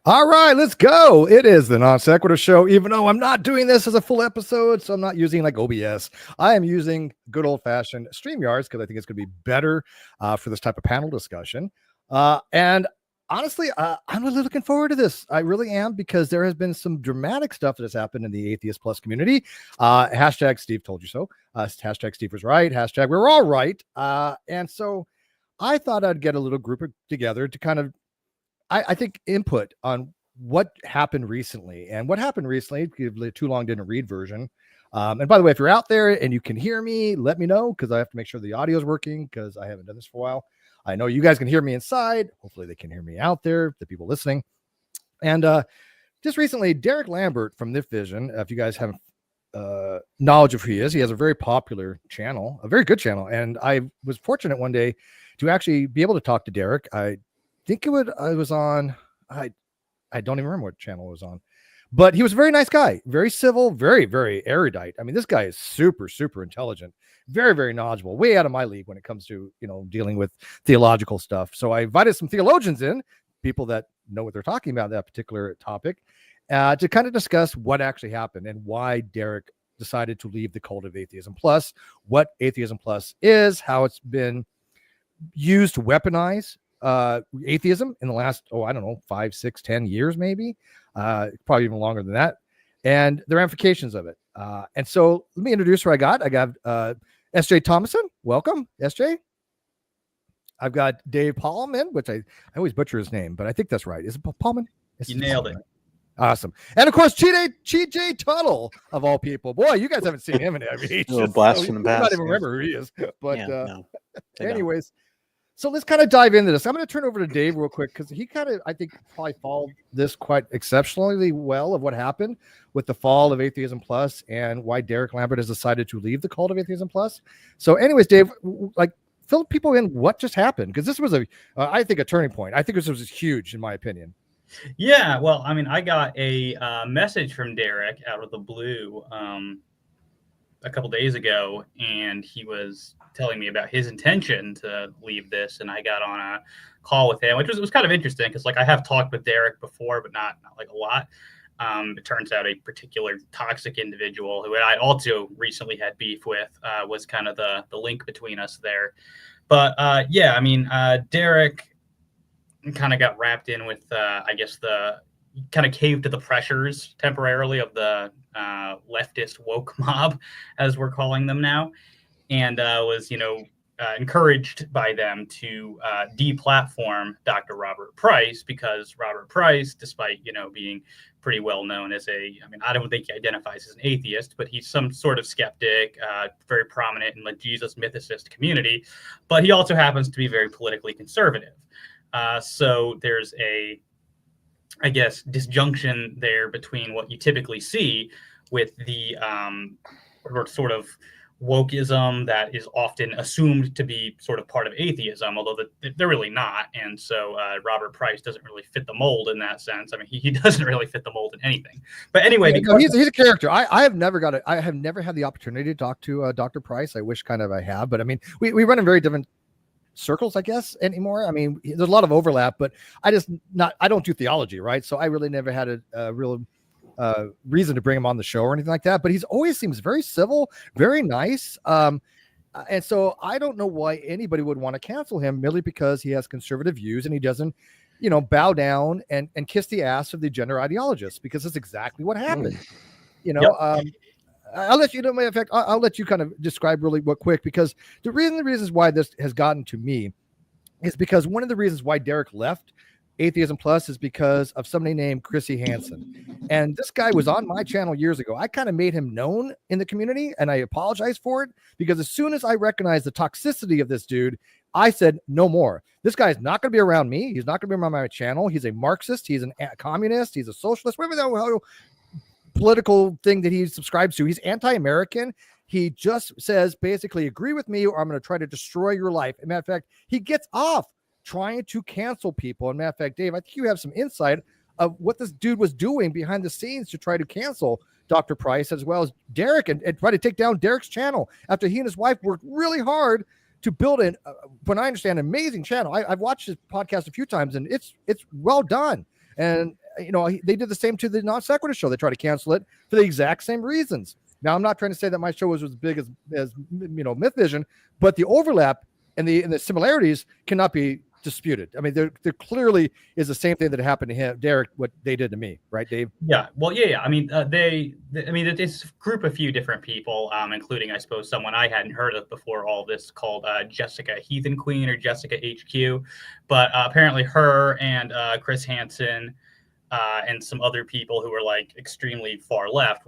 All right, let's go. It is the Non Sequitur Show, even though I'm not doing this as a full episode, so I'm not using like OBS. I am using good old-fashioned StreamYards because I think it's going to be better for this type of panel discussion. And honestly, I'm really looking forward to this. I really am, because there has been some dramatic stuff that has happened in the Atheist Plus community. Hashtag Steve told you so. Hashtag Steve was right. Hashtag we're all right. And so I thought I'd get a little group together to kind of I think input on what happened recently. And what happened recently, the Too Long Didn't Read version. And by the way, if you're out there and you can hear me, let me know, because I have to make sure the audio is working, because I haven't done this for a while. I know you guys can hear me inside. Hopefully they can hear me out there, the people listening. And just recently, Derek Lambert from This Vision, if you guys have knowledge of who he is, he has a very popular channel, a very good channel. And I was fortunate one day to actually be able to talk to Derek. I was on, I don't even remember what channel it was on, but he was a very nice guy, very civil, very, very erudite. I mean, this guy is super, super intelligent, very, very knowledgeable, way out of my league when it comes to, dealing with theological stuff. So I invited some theologians in, people that know what they're talking about, that particular topic, to kind of discuss what actually happened and why Derek decided to leave the cult of Atheism Plus, what Atheism Plus is, how it's been used to weaponize atheism in the last 5, 6, 10 years, maybe probably even longer than that, and the ramifications of it. And so let me introduce who I got SJ Thomason. Welcome, SJ. I've got Dave Pallmann, which I always butcher his name, but I think that's right. Is it Pallmann? You nailed it. Awesome. And of course, J Tuttle, of all people. Boy, you guys haven't seen him in ages. A little blast from the past. I don't even remember who he is. But no, anyways, so let's kind of dive into this. I'm going to turn over to Dave real quick, because he kind of, I think, probably followed this quite exceptionally well of what happened with the fall of Atheism Plus and why Derek Lambert has decided to leave the cult of Atheism Plus. So anyways, Dave, fill people in what just happened, because this was I think a turning point. I think this was huge, in my opinion. Yeah, well, I mean, I got a message from Derek out of the blue a couple days ago, and he was telling me about his intention to leave this, and I got on a call with him, which was kind of interesting, because I have talked with Derek before, but not like a lot. It turns out a particular toxic individual who I also recently had beef with was kind of the link between us there. But yeah, I mean, Derek kind of got wrapped in with, I guess, the kind of caved to the pressures temporarily of the leftist woke mob, as we're calling them now, and was, encouraged by them to deplatform Dr. Robert Price, because Robert Price, despite, being pretty well known as I don't think he identifies as an atheist, but he's some sort of skeptic, very prominent in the Jesus mythicist community, but he also happens to be very politically conservative. So there's I guess, disjunction there between what you typically see with the sort of wokeism that is often assumed to be sort of part of atheism, although they're really not. And so Robert Price doesn't really fit the mold in that sense. I mean, he doesn't really fit the mold in anything. But anyway, he's a character. I have never had the opportunity to talk to Dr. Price. I wish kind of I have, but I mean, we run in very different circles, I guess, anymore. I mean, there's a lot of overlap, but I don't do theology, right? So I really never had a real reason to bring him on the show or anything like that. But he's always seems very civil, very nice. And so I don't know why anybody would want to cancel him merely because he has conservative views and he doesn't, bow down and kiss the ass of the gender ideologists, because that's exactly what happened. Yep. I'll let you know. Matter of fact, I'll let you kind of describe really quick, because the reasons why this has gotten to me is because one of the reasons why Derek left Atheism Plus is because of somebody named Chrissy Hansen. And this guy was on my channel years ago. I kind of made him known in the community, and I apologize for it, because as soon as I recognized the toxicity of this dude, I said, no more. This guy is not going to be around me. He's not going to be around my channel. He's a Marxist. He's a communist. He's a socialist, whatever the hell political thing that he subscribes to. He's anti-American. He just says, basically, agree with me or I'm going to try to destroy your life. As a matter of fact, he gets off trying to cancel people. As a matter of fact, Dave, I think you have some insight of what this dude was doing behind the scenes to try to cancel Dr. Price, as well as Derek, and try to take down Derek's channel after he and his wife worked really hard to build when I understand, an amazing channel. I've watched his podcast a few times, and it's well done. And they did the same to the Non Sequitur show. They tried to cancel it for the exact same reasons. Now, I'm not trying to say that my show was as big as Myth Vision, but the overlap and the similarities cannot be disputed. I mean, there clearly is the same thing that happened to him, Derek, what they did to me, right, Dave? Yeah. Well, yeah. I mean, it's a group of few different people, including, I suppose, someone I hadn't heard of before all this, called Jessica Heathen Queen, or Jessica HQ. But apparently her and Chris Hansen and some other people who were like extremely far left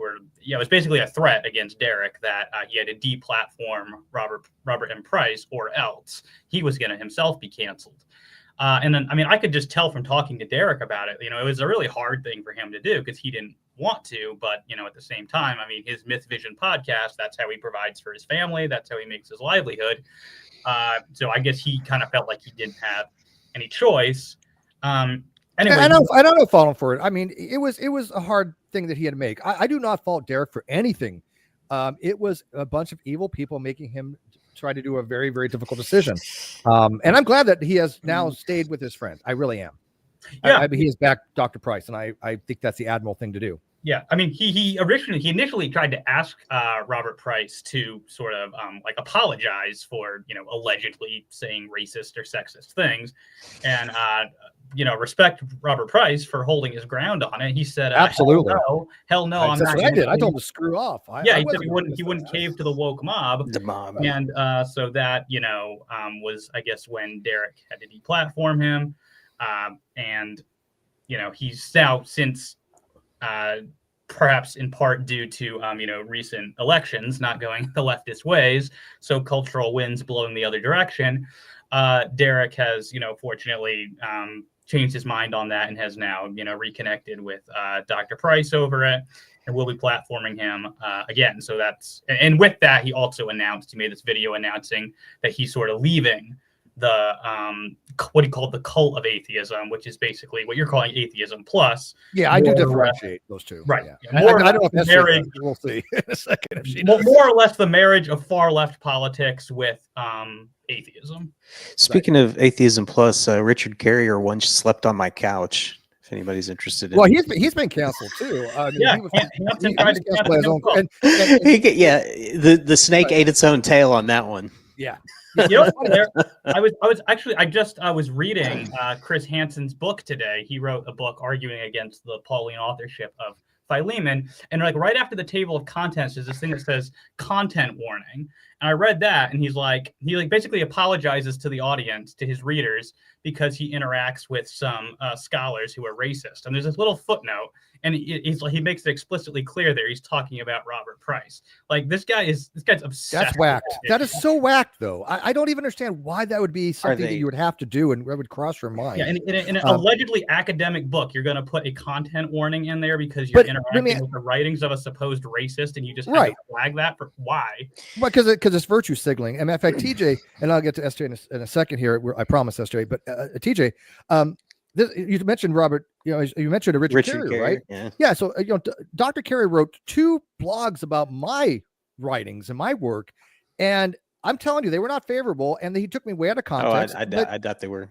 it was basically a threat against Derek that he had to deplatform Robert M. Price, or else he was going to himself be canceled. And then, I mean, I could just tell from talking to Derek about it, it was a really hard thing for him to do because he didn't want to. But, at the same time, I mean, his Myth Vision podcast, that's how he provides for his family. That's how he makes his livelihood. So I guess he kind of felt like he didn't have any choice. Anyway, I don't fault him for it. I mean, it was a hard thing that he had to make. I do not fault Derek for anything. It was a bunch of evil people making him try to do a very, very difficult decision. And I'm glad that he has now stayed with his friend. I really am. Yeah, he has backed Dr. Price, and I think that's the admirable thing to do. Yeah, I mean, he initially tried to ask Robert Price to sort of apologize for allegedly saying racist or sexist things, and respect Robert Price for holding his ground on it. He said, absolutely, hell no, I'm that's not. What I did. I told him to screw off. He said he wouldn't cave to the woke mob. The mob, and so that was, I guess, when Derek had to deplatform him, and he's now since. Perhaps in part due to recent elections not going the leftist ways, so cultural winds blowing the other direction. Derek has, fortunately, changed his mind on that and has now, reconnected with Dr. Price over it, and will be platforming him again. So and with that, he also he made this video announcing that he's sort of leaving the what he called the cult of atheism, which is basically what you're calling atheism plus. Yeah, I do differentiate those two. Right. Yeah. I don't know if that's marriage. We'll see in a second if she does. More or less the marriage of far left politics with atheism. Speaking of atheism plus, Richard Carrier once slept on my couch. If anybody's interested in. Well, he's been canceled too. The snake ate its own tail on that one. Yeah. I was reading Chris Hansen's book today. He wrote a book arguing against the Pauline authorship of Philemon, and right after the table of contents is this thing that says content warning. And I read that, and he basically apologizes to the audience, to his readers, because he interacts with some scholars who are racist. And there's this little footnote, and he makes it explicitly clear there he's talking about Robert Price. Like this guy's obsessed. That's whacked. That is so whacked, though. I don't even understand why that would be something that you would have to do and would cross your mind. Yeah, in an allegedly academic book, you're going to put a content warning in there because you're interacting with the writings of a supposed racist, and you just have to flag that for why? Well, because it's virtue signaling. And in fact, TJ, and I'll get to SJ in a second here. I promise, SJ, but TJ, you mentioned Robert. You mentioned Richard Carrier, right? Yeah. So Dr. Carrier wrote 2 blogs about my writings and my work, and I'm telling you, they were not favorable, and he took me way out of context. I doubt they were.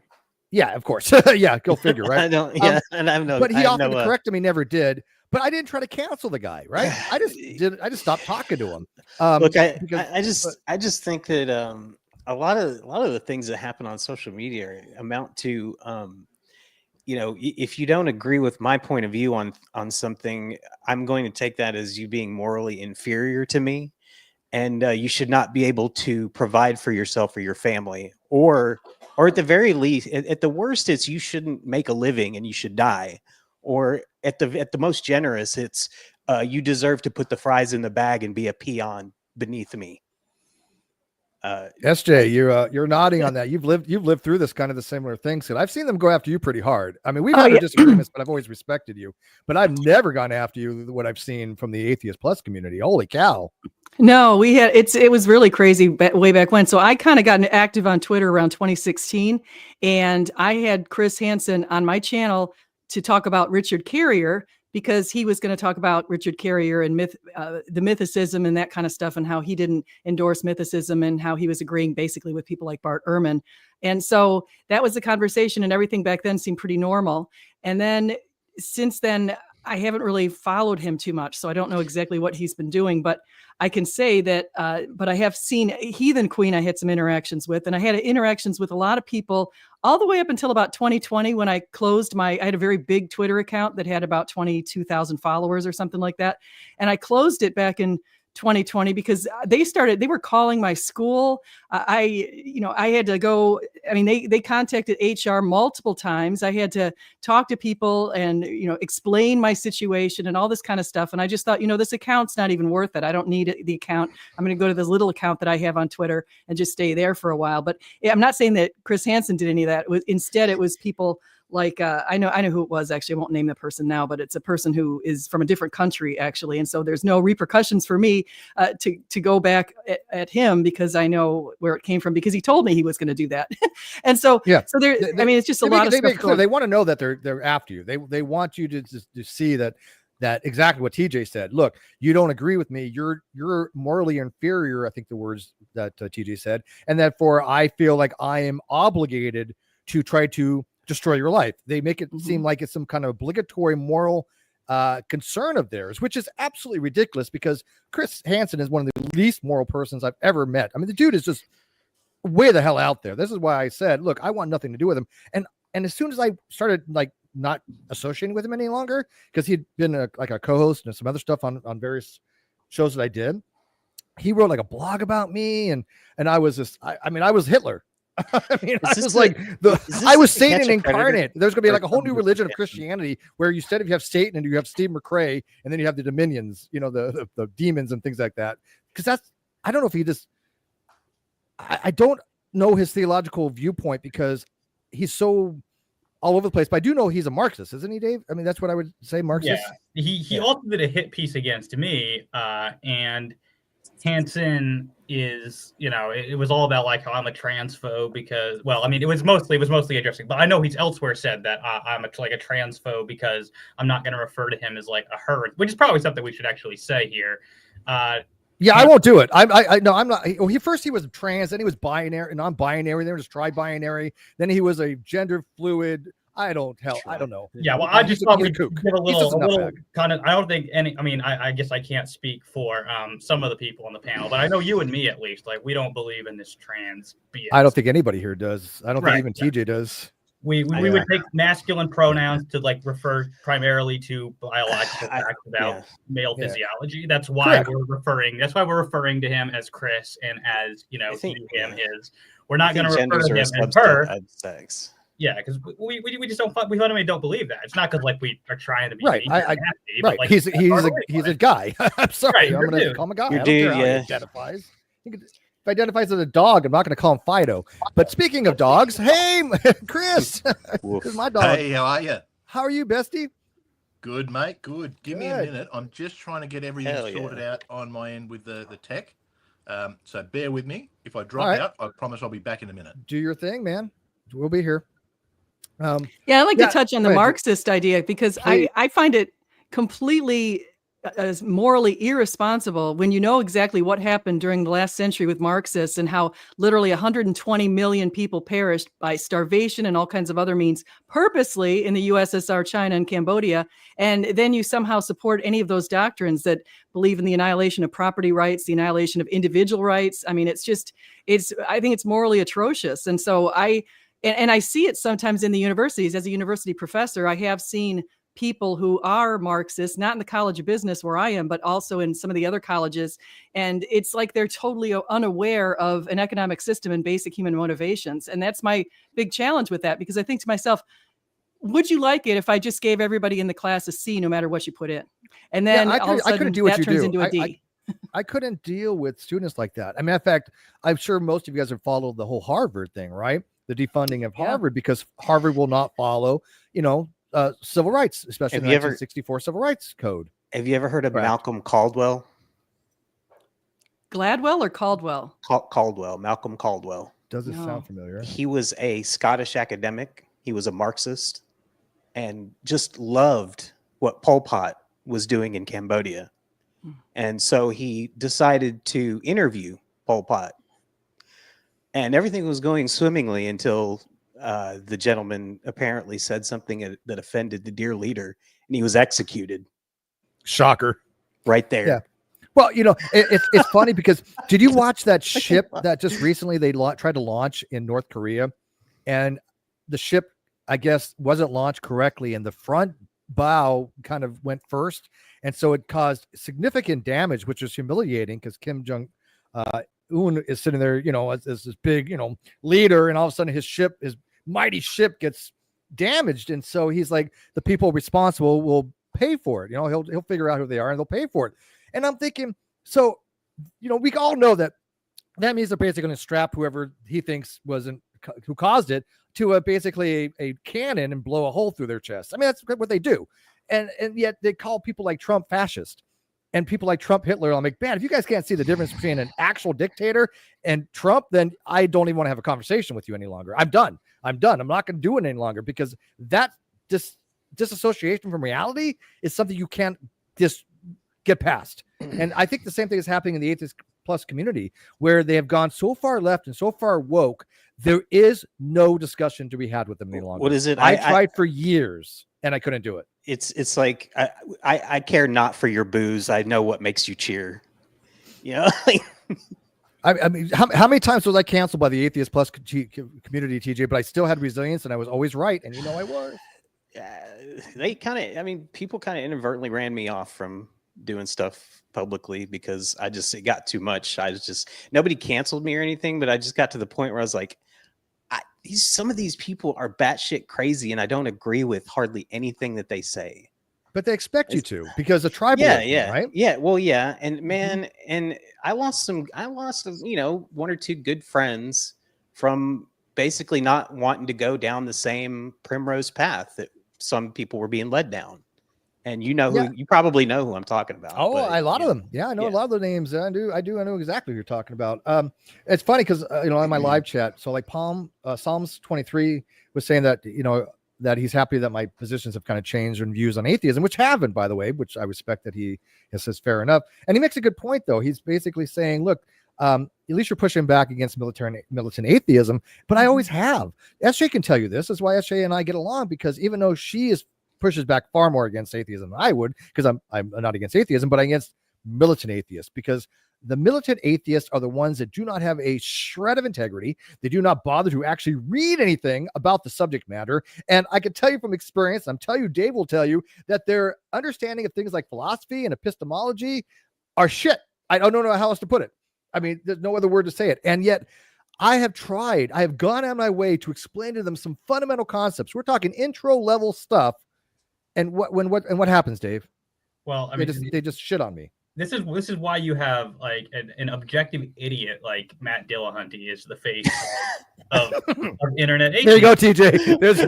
Yeah, of course. Yeah, go figure, right? I don't. Yeah, and I have no. But he offered to correct him. He never did. But I didn't try to cancel the guy, right? I just stopped talking to him. Look, I just think that a lot of the things that happen on social media amount to if you don't agree with my point of view on something, I'm going to take that as you being morally inferior to me, and you should not be able to provide for yourself or your family, or at the very least, at the worst, it's you shouldn't make a living and you should die, or at the most generous, it's you deserve to put the fries in the bag and be a peon beneath me. SJ, you're nodding on that. You've lived through this kind of the similar things, and I've seen them go after you pretty hard. I mean, we've had disagreements, but I've always respected you. But I've never gone after you. What I've seen from the Atheist Plus community, holy cow! No, it was really crazy way back when. So I kind of got active on Twitter around 2016, and I had Chris Hansen on my channel to talk about Richard Carrier, because he was going to talk about Richard Carrier and the mythicism and that kind of stuff, and how he didn't endorse mythicism, and how he was agreeing basically with people like Bart Ehrman. And so that was the conversation, and everything back then seemed pretty normal. And then since then, I haven't really followed him too much, so I don't know exactly what he's been doing. But I can say that, but I have seen Heathen Queen. I had some interactions with, and I had interactions with a lot of people all the way up until about 2020 when I closed I had a very big Twitter account that had about 22,000 followers or something like that, and I closed it back in 2020 because they were calling my school. I had to go. I mean, they contacted HR multiple times. I had to talk to people and, explain my situation and all this kind of stuff. And I just thought, this account's not even worth it. I don't need the account. I'm going to go to this little account that I have on Twitter and just stay there for a while. But I'm not saying that Chris Hansen did any of that. Instead, it was people like, I know who it was. Actually, I won't name the person now, but it's a person who is from a different country, actually. And so there's no repercussions for me to go back at him because I know where it came from, because he told me he was going to do that. And so, yeah. So there, it's just a lot of stuff. Clear. They want to know that they're after you. They want you to see that exactly what TJ said. Look, you don't agree with me. You're morally inferior. I think the words that TJ said, and therefore I feel like I am obligated to try to destroy your life. They make it seem like it's some kind of obligatory moral concern of theirs, which is absolutely ridiculous, because Chris Hansen is one of the least moral persons I've ever met. I mean, the dude is just way the hell out there. This is why I said, look, I want nothing to do with him. And as soon as I started not associating with him any longer, because he'd been a co-host and some other stuff on various shows that I did, he wrote a blog about me, and I was just I was Hitler. I mean, I was Satan incarnate. There's going to be a whole new religion of Christianity where instead of you have Satan and you have Steve McRae, and then you have the dominions, the demons and things like that. Because I don't know if he just, I don't know his theological viewpoint because he's so all over the place. But I do know he's a Marxist, isn't he, Dave? I mean, that's what I would say, Marxist. Yeah, he also did a hit piece against me, and Hansen is, it was all about how I'm a transphobe because, it was mostly addressing, but I know he's elsewhere said that I'm a transphobe because I'm not going to refer to him as a her, which is probably something we should actually say here. Yeah, I won't do it. No, I'm not. He was trans, then he was binary, non-binary, then he was tri-binary, then he was a gender fluid. I don't know. Yeah, well, I just thought we'd give a little kind of. I don't think any. I mean, I guess I can't speak for some of the people on the panel, but I know you and me at least. We don't believe in this trans BS. I don't think anybody here does. I don't think even TJ does. We would take masculine pronouns to refer primarily to biological facts about male physiology. That's why we're referring. That's why we're referring to him as Chris and as he, him, his. We're not going to refer to him as her. Sex. Yeah, because we just don't. We fundamentally don't believe that. It's not because we are trying to be right. He's a guy. I'm sorry. I'm going to call him a guy. Your dude, he identifies. If he identifies as a dog, I'm not going to call him Fido. But speaking of dogs, hey, Chris, this is my dog. Hey, how are you? How are you, bestie? Good, mate. Good. Give me a minute. I'm just trying to get everything sorted out on my end with the tech. So bear with me. If I drop out, I promise I'll be back in a minute. Do your thing, man. We'll be here. I'd like to touch on the Marxist idea because I find it completely as morally irresponsible when you know exactly what happened during the last century with Marxists and how literally 120 million people perished by starvation and all kinds of other means purposely in the USSR, China, and Cambodia. And then you somehow support any of those doctrines that believe in the annihilation of property rights, the annihilation of individual rights. I mean, I think it's morally atrocious. And so I see it sometimes in the universities. As a university professor, I have seen people who are Marxists, not in the College of Business where I am, but also in some of the other colleges. And it's like they're totally unaware of an economic system and basic human motivations. And that's my big challenge with that, because I think to myself, would you like it if I just gave everybody in the class a C no matter what you put in? And then all of a sudden that turns into a D. I couldn't deal with students like that. I mean, in fact, I'm sure most of you guys have followed the whole Harvard thing, right? The defunding of Harvard, because Harvard will not follow, civil rights, especially the 1964 Civil Rights Code. Have you ever heard of Malcolm Caldwell? Gladwell or Caldwell? Caldwell, Malcolm Caldwell. Does it sound familiar? He was a Scottish academic. He was a Marxist and just loved what Pol Pot was doing in Cambodia. And so he decided to interview Pol Pot. And everything was going swimmingly until the gentleman apparently said something that offended the dear leader, and he was executed. Shocker. Right there. Yeah. Well, it's funny because did you watch that ship that just recently they tried to launch in North Korea, and the ship, I guess, wasn't launched correctly, and the front bow kind of went first, and so it caused significant damage, which is humiliating because Kim Jong Un is sitting there, as this big, leader, and all of a sudden his mighty ship gets damaged, and so he's like, the people responsible will pay for it. He'll figure out who they are and they'll pay for it. And I'm thinking, so, we all know that means they're basically going to strap whoever he thinks who caused it to basically a cannon and blow a hole through their chest. I mean, that's what they do. And yet they call people like Trump fascist and people like Trump Hitler. I'm like, man, if you guys can't see the difference between an actual dictator and Trump, then I don't even want to have a conversation with you any longer. I'm done. I'm not going to do it any longer because that disassociation from reality is something you can't just get past. And I think the same thing is happening in the Atheist Plus community, where they have gone so far left and so far woke. There is no discussion to be had with them any longer. What is it? I tried for years and I couldn't do it. It's like I care not for your booze. I know what makes you cheer. I mean, how many times was I canceled by the Atheist Plus community, TJ? But I still had resilience and I was always right. And I was. People kind of inadvertently ran me off from doing stuff publicly because it got too much. Nobody canceled me or anything, but I just got to the point where I was like, some of these people are batshit crazy, and I don't agree with hardly anything that they say. But they expect you to, because the tribalism, right? Yeah. Well, yeah. And man, and I lost one or two good friends from basically not wanting to go down the same primrose path that some people were being led down. And you probably know who I'm talking about. Oh, a lot of them. Yeah, I know a lot of the names. I know exactly who you're talking about. It's funny because in my live chat, so like Psalms 23 was saying that that he's happy that my positions have kind of changed and views on atheism, which haven't, by the way, which I respect that he says fair enough. And he makes a good point though. He's basically saying, look, at least you're pushing back against militant atheism, but I always have. SJ can tell you this. That's why SJ and I get along, because even though she pushes back far more against atheism than I would, because I'm not against atheism, but against militant atheists, because the militant atheists are the ones that do not have a shred of integrity. They do not bother to actually read anything about the subject matter. And I can tell you from experience, I'm telling you, Dave will tell you, that their understanding of things like philosophy and epistemology are shit. I don't know how else to put it. I mean, there's no other word to say it. And yet I have gone out of my way to explain to them some fundamental concepts. We're talking intro level stuff. And what happens, Dave? Well, I mean, they just shit on me. This is why you have like an objective idiot like Matt Dillahunty is the face of internet. There you go, TJ. There's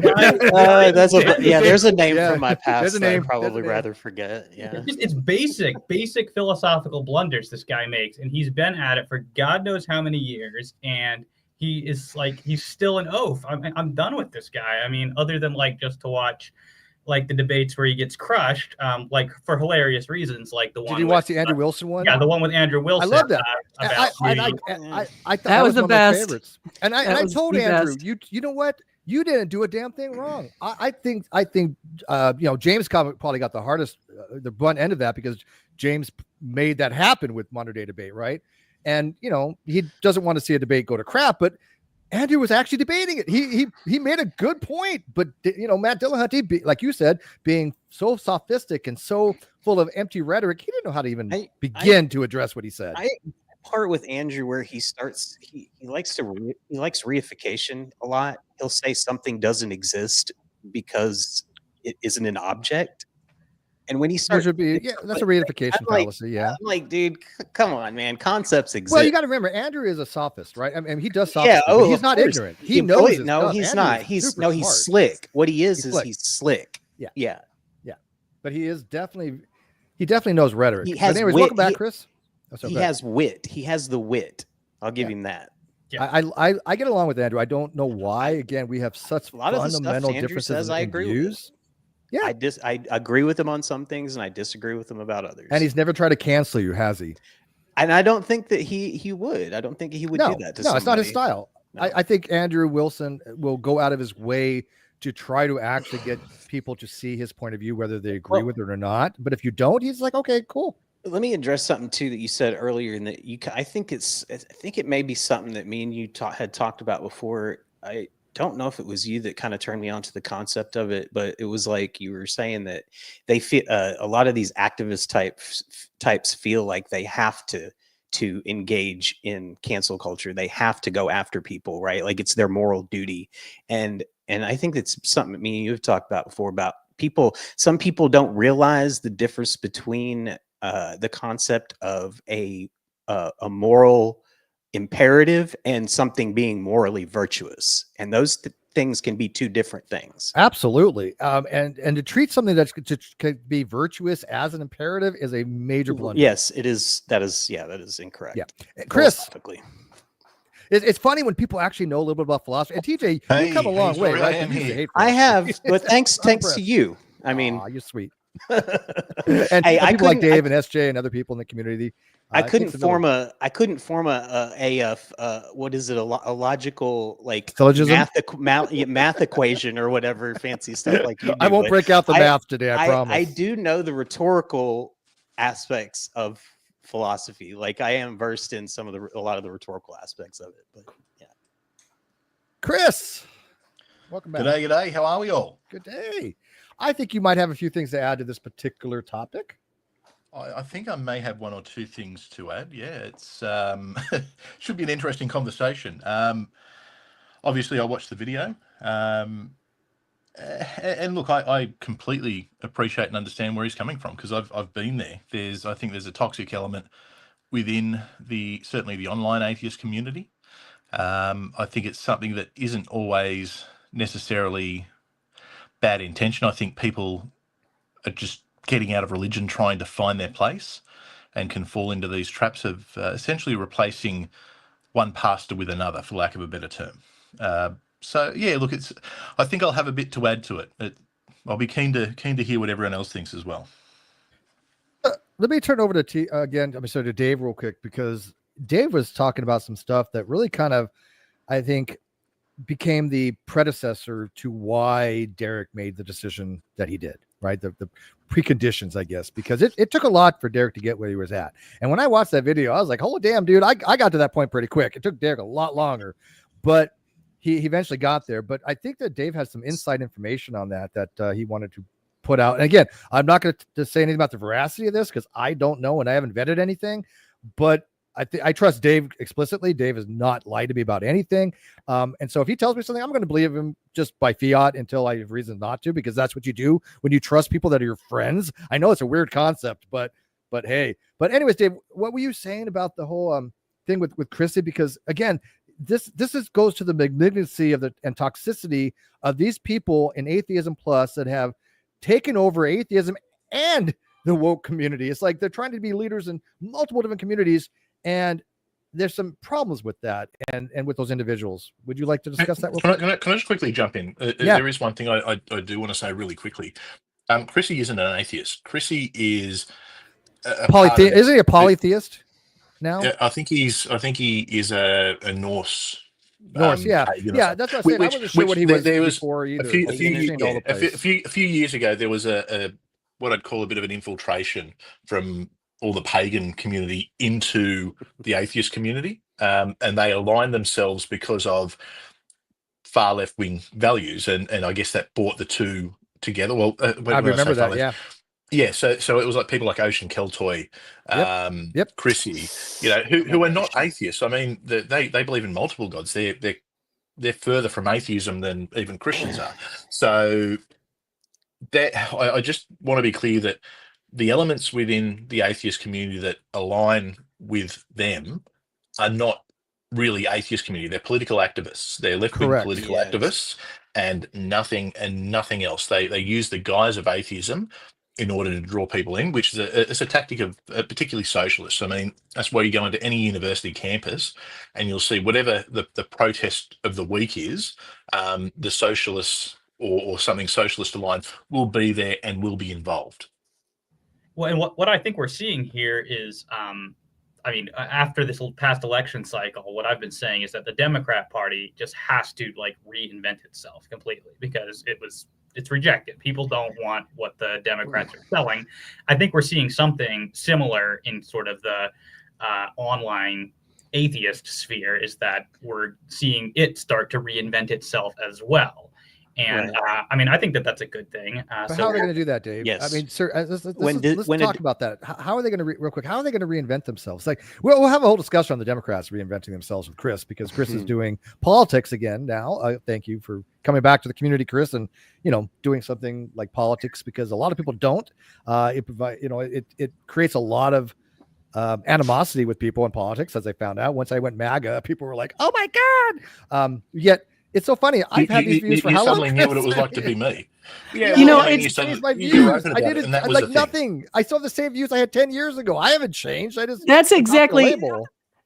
a name from my past that I'd probably rather forget. Yeah, it's basic philosophical blunders this guy makes, and he's been at it for God knows how many years, and he's still an oaf. I'm done with this guy. I mean, other than just to watch like the debates where he gets crushed, like for hilarious reasons, like the one. Did you watch the Andrew Wilson one? Yeah, the one with Andrew Wilson. I love that. I thought that was the best. My favorites. And I told Andrew, you know what? You didn't do a damn thing wrong. I think James probably got the hardest, the blunt end of that, because James made that happen with modern day debate, right? And he doesn't want to see a debate go to crap, but Andrew was actually debating it. He made a good point, but Matt Dillahunty, like you said, being so sophistic and so full of empty rhetoric, he didn't know how to even begin to address what he said. I part with Andrew where he likes reification a lot. He'll say something doesn't exist because it isn't an object. And when he starts, that's a reification fallacy. Yeah, I'm like, dude, come on, man. Concepts exist. Well, you got to remember, Andrew is a sophist, right? I mean, he does sophistry, but he's not ignorant. He knows. No, he's not. He's slick. What he is he's slick. Yeah. But he definitely knows rhetoric. He has anyways, wit. Welcome back, Chris. He has wit. He has the wit. I'll give him that. Yeah. I get along with Andrew. I don't know why. Again, we have such fundamental differences in views. Yeah, I agree with him on some things, and I disagree with him about others. And he's never tried to cancel you, has he? And I don't think that he would. I don't think he would do that to somebody. No, it's not his style. I think Andrew Wilson will go out of his way to try to actually get people to see his point of view, whether they agree with it or not. But if you don't, he's like, okay, cool. Let me address something too that you said earlier, and that I think it may be something that me and you had talked about before. I don't know if it was you that kind of turned me on to the concept of it, but it was like you were saying that they feel a lot of these activist types feel like they have to engage in cancel culture. They have to go after people, right? Like it's their moral duty. And I think that's something me and you have talked about before about people. Some people don't realize the difference between the concept of a moral imperative and something being morally virtuous, and those things can be two different things. Absolutely. And to treat something that could be virtuous as an imperative is a major blunder. Yes, it is. That is incorrect. Yeah, Chris. It's funny when people actually know a little bit about philosophy. And TJ, you come a long way, right? I have, but thanks to you. I mean, you're sweet. And hey, people like Dave and SJ and other people in the community. I couldn't form a what is it, a logical like math equation or whatever fancy stuff like you do. I won't break out the math today, I promise. I do know the rhetorical aspects of philosophy. Like I am versed in a lot of the rhetorical aspects of it. But yeah. Chris, welcome back. G'day. How are we all? Good day. I think you might have a few things to add to this particular topic. I think I may have one or two things to add. Yeah, it's should be an interesting conversation. Obviously, I watched the video, and look, I completely appreciate and understand where he's coming from because I've been there. I think there's a toxic element within certainly the online atheist community. I think it's something that isn't always necessarily bad intention. I think people are just getting out of religion trying to find their place and can fall into these traps of essentially replacing one pastor with another, for lack of a better term. So yeah, look, I think I'll have a bit to add to it. I'll be keen to hear what everyone else thinks as well. Let me turn over to Dave real quick, because Dave was talking about some stuff that really kind of, I think, became the predecessor to why Derek made the decision that he did, right? The preconditions, I guess, because it took a lot for Derek to get where he was at. And when I watched that video, I was like, holy damn, dude, I got to that point pretty quick. It took Derek a lot longer, but he eventually got there. But I think that Dave has some inside information on that he wanted to put out. And again, I'm not going to say anything about the veracity of this because I don't know and I haven't vetted anything, but I trust Dave explicitly. Dave has not lied to me about anything. And so if he tells me something, I'm going to believe him just by fiat until I have reason not to, because that's what you do when you trust people that are your friends. I know it's a weird concept, but hey. But anyways, Dave, what were you saying about the whole thing with Chrissy? Because again, this goes to the malignancy and toxicity of these people in Atheism Plus that have taken over atheism and the woke community. It's like they're trying to be leaders in multiple different communities. And there's some problems with that and with those individuals. Would you like to discuss that? Can I just quickly jump in? Yeah. There is one thing I do want to say really quickly. Chrissy isn't an atheist. Chrissy is polytheist. Isn't he a polytheist now? Yeah, I think he is a Norse. Yeah. That's what I said. I wasn't sure what he was before either. A few years ago, there was a what I'd call a bit of an infiltration from all the pagan community into the atheist community, and they aligned themselves because of far left-wing values, and I guess that brought the two together. Well, I remember that, yeah. So it was like people like Ocean Keltoy, Chrissy, who are not atheists. I mean, they believe in multiple gods. They're further from atheism than even Christians are. So that I just want to be clear that the elements within the atheist community that align with them are not really atheist community. They're political activists. They're left-wing political activists and nothing else. They use the guise of atheism in order to draw people in, which is a tactic of particularly socialists. I mean, that's where you go into any university campus and you'll see whatever the protest of the week is, the socialists or something socialist aligned will be there and will be involved. Well, and what I think we're seeing here is I mean, after this past election cycle, what I've been saying is that the Democrat Party just has to like reinvent itself completely because it's rejected. People don't want what the Democrats are selling. I think we're seeing something similar in sort of the online atheist sphere, is that we're seeing it start to reinvent itself as well. And I mean, I think that that's a good thing. But how are they going to do that, Dave? Yes. I mean, sir, let's talk about that. How are they going to real quick? How are they going to reinvent themselves? Like, we'll have a whole discussion on the Democrats reinventing themselves with Chris, because Chris is doing politics again now. Thank you for coming back to the community, Chris, and doing something like politics, because a lot of people don't. It creates a lot of animosity with people in politics, as I found out. Once I went MAGA, people were like, "Oh my God!" Yet. It's so funny. I've had these views for how long? You suddenly knew what it was like to be me. Yeah, it's my views. I didn't like nothing. I still have the same views I had 10 years ago. I haven't changed. That's exactly.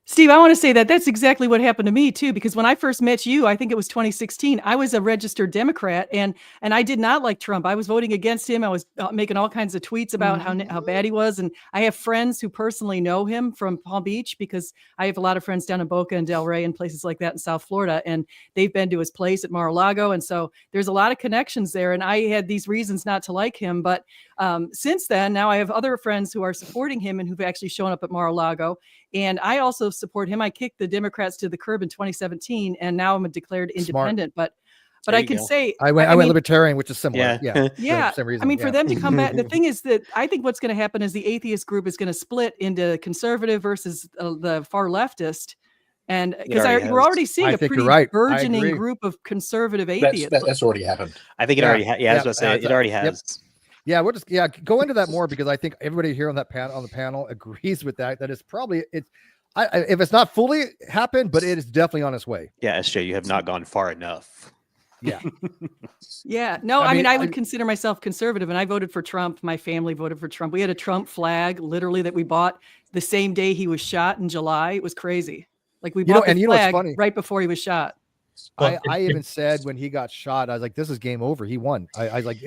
Steve, I want to say that that's exactly what happened to me too, because when I first met you, I think it was 2016, I was a registered Democrat, and I did not like Trump. I was voting against him. I was making all kinds of tweets about how bad he was. And I have friends who personally know him from Palm Beach, because I have a lot of friends down in Boca and Delray and places like that in South Florida. And they've been to his place at Mar-a-Lago. And so there's a lot of connections there. And I had these reasons not to like him. But since then, now I have other friends who are supporting him and who've actually shown up at Mar-a-Lago. And I also support him. I kicked the Democrats to the curb in 2017, and now I'm a declared independent. But I can say I went libertarian, which is similar. Yeah. Same reason. I mean, for them to come back, the thing is that I think what's going to happen is the atheist group is going to split into conservative versus the far leftist. And because we're already seeing a pretty burgeoning group of conservative atheists. That's already happened. I think it already has. Yeah, I was going to say it already has. Yep. Yeah, we'll just go into that more, because I think everybody here on the panel agrees with that. That is probably if it's not fully happened, but it is definitely on its way. Yeah, SJ, you have not gone far enough. Yeah. Yeah. No, I mean, I would consider myself conservative, and I voted for Trump. My family voted for Trump. We had a Trump flag literally that we bought the same day he was shot in July. It was crazy. Like we bought the flag right before he was shot. I even said when he got shot, I was like, "This is game over. He won." I was like,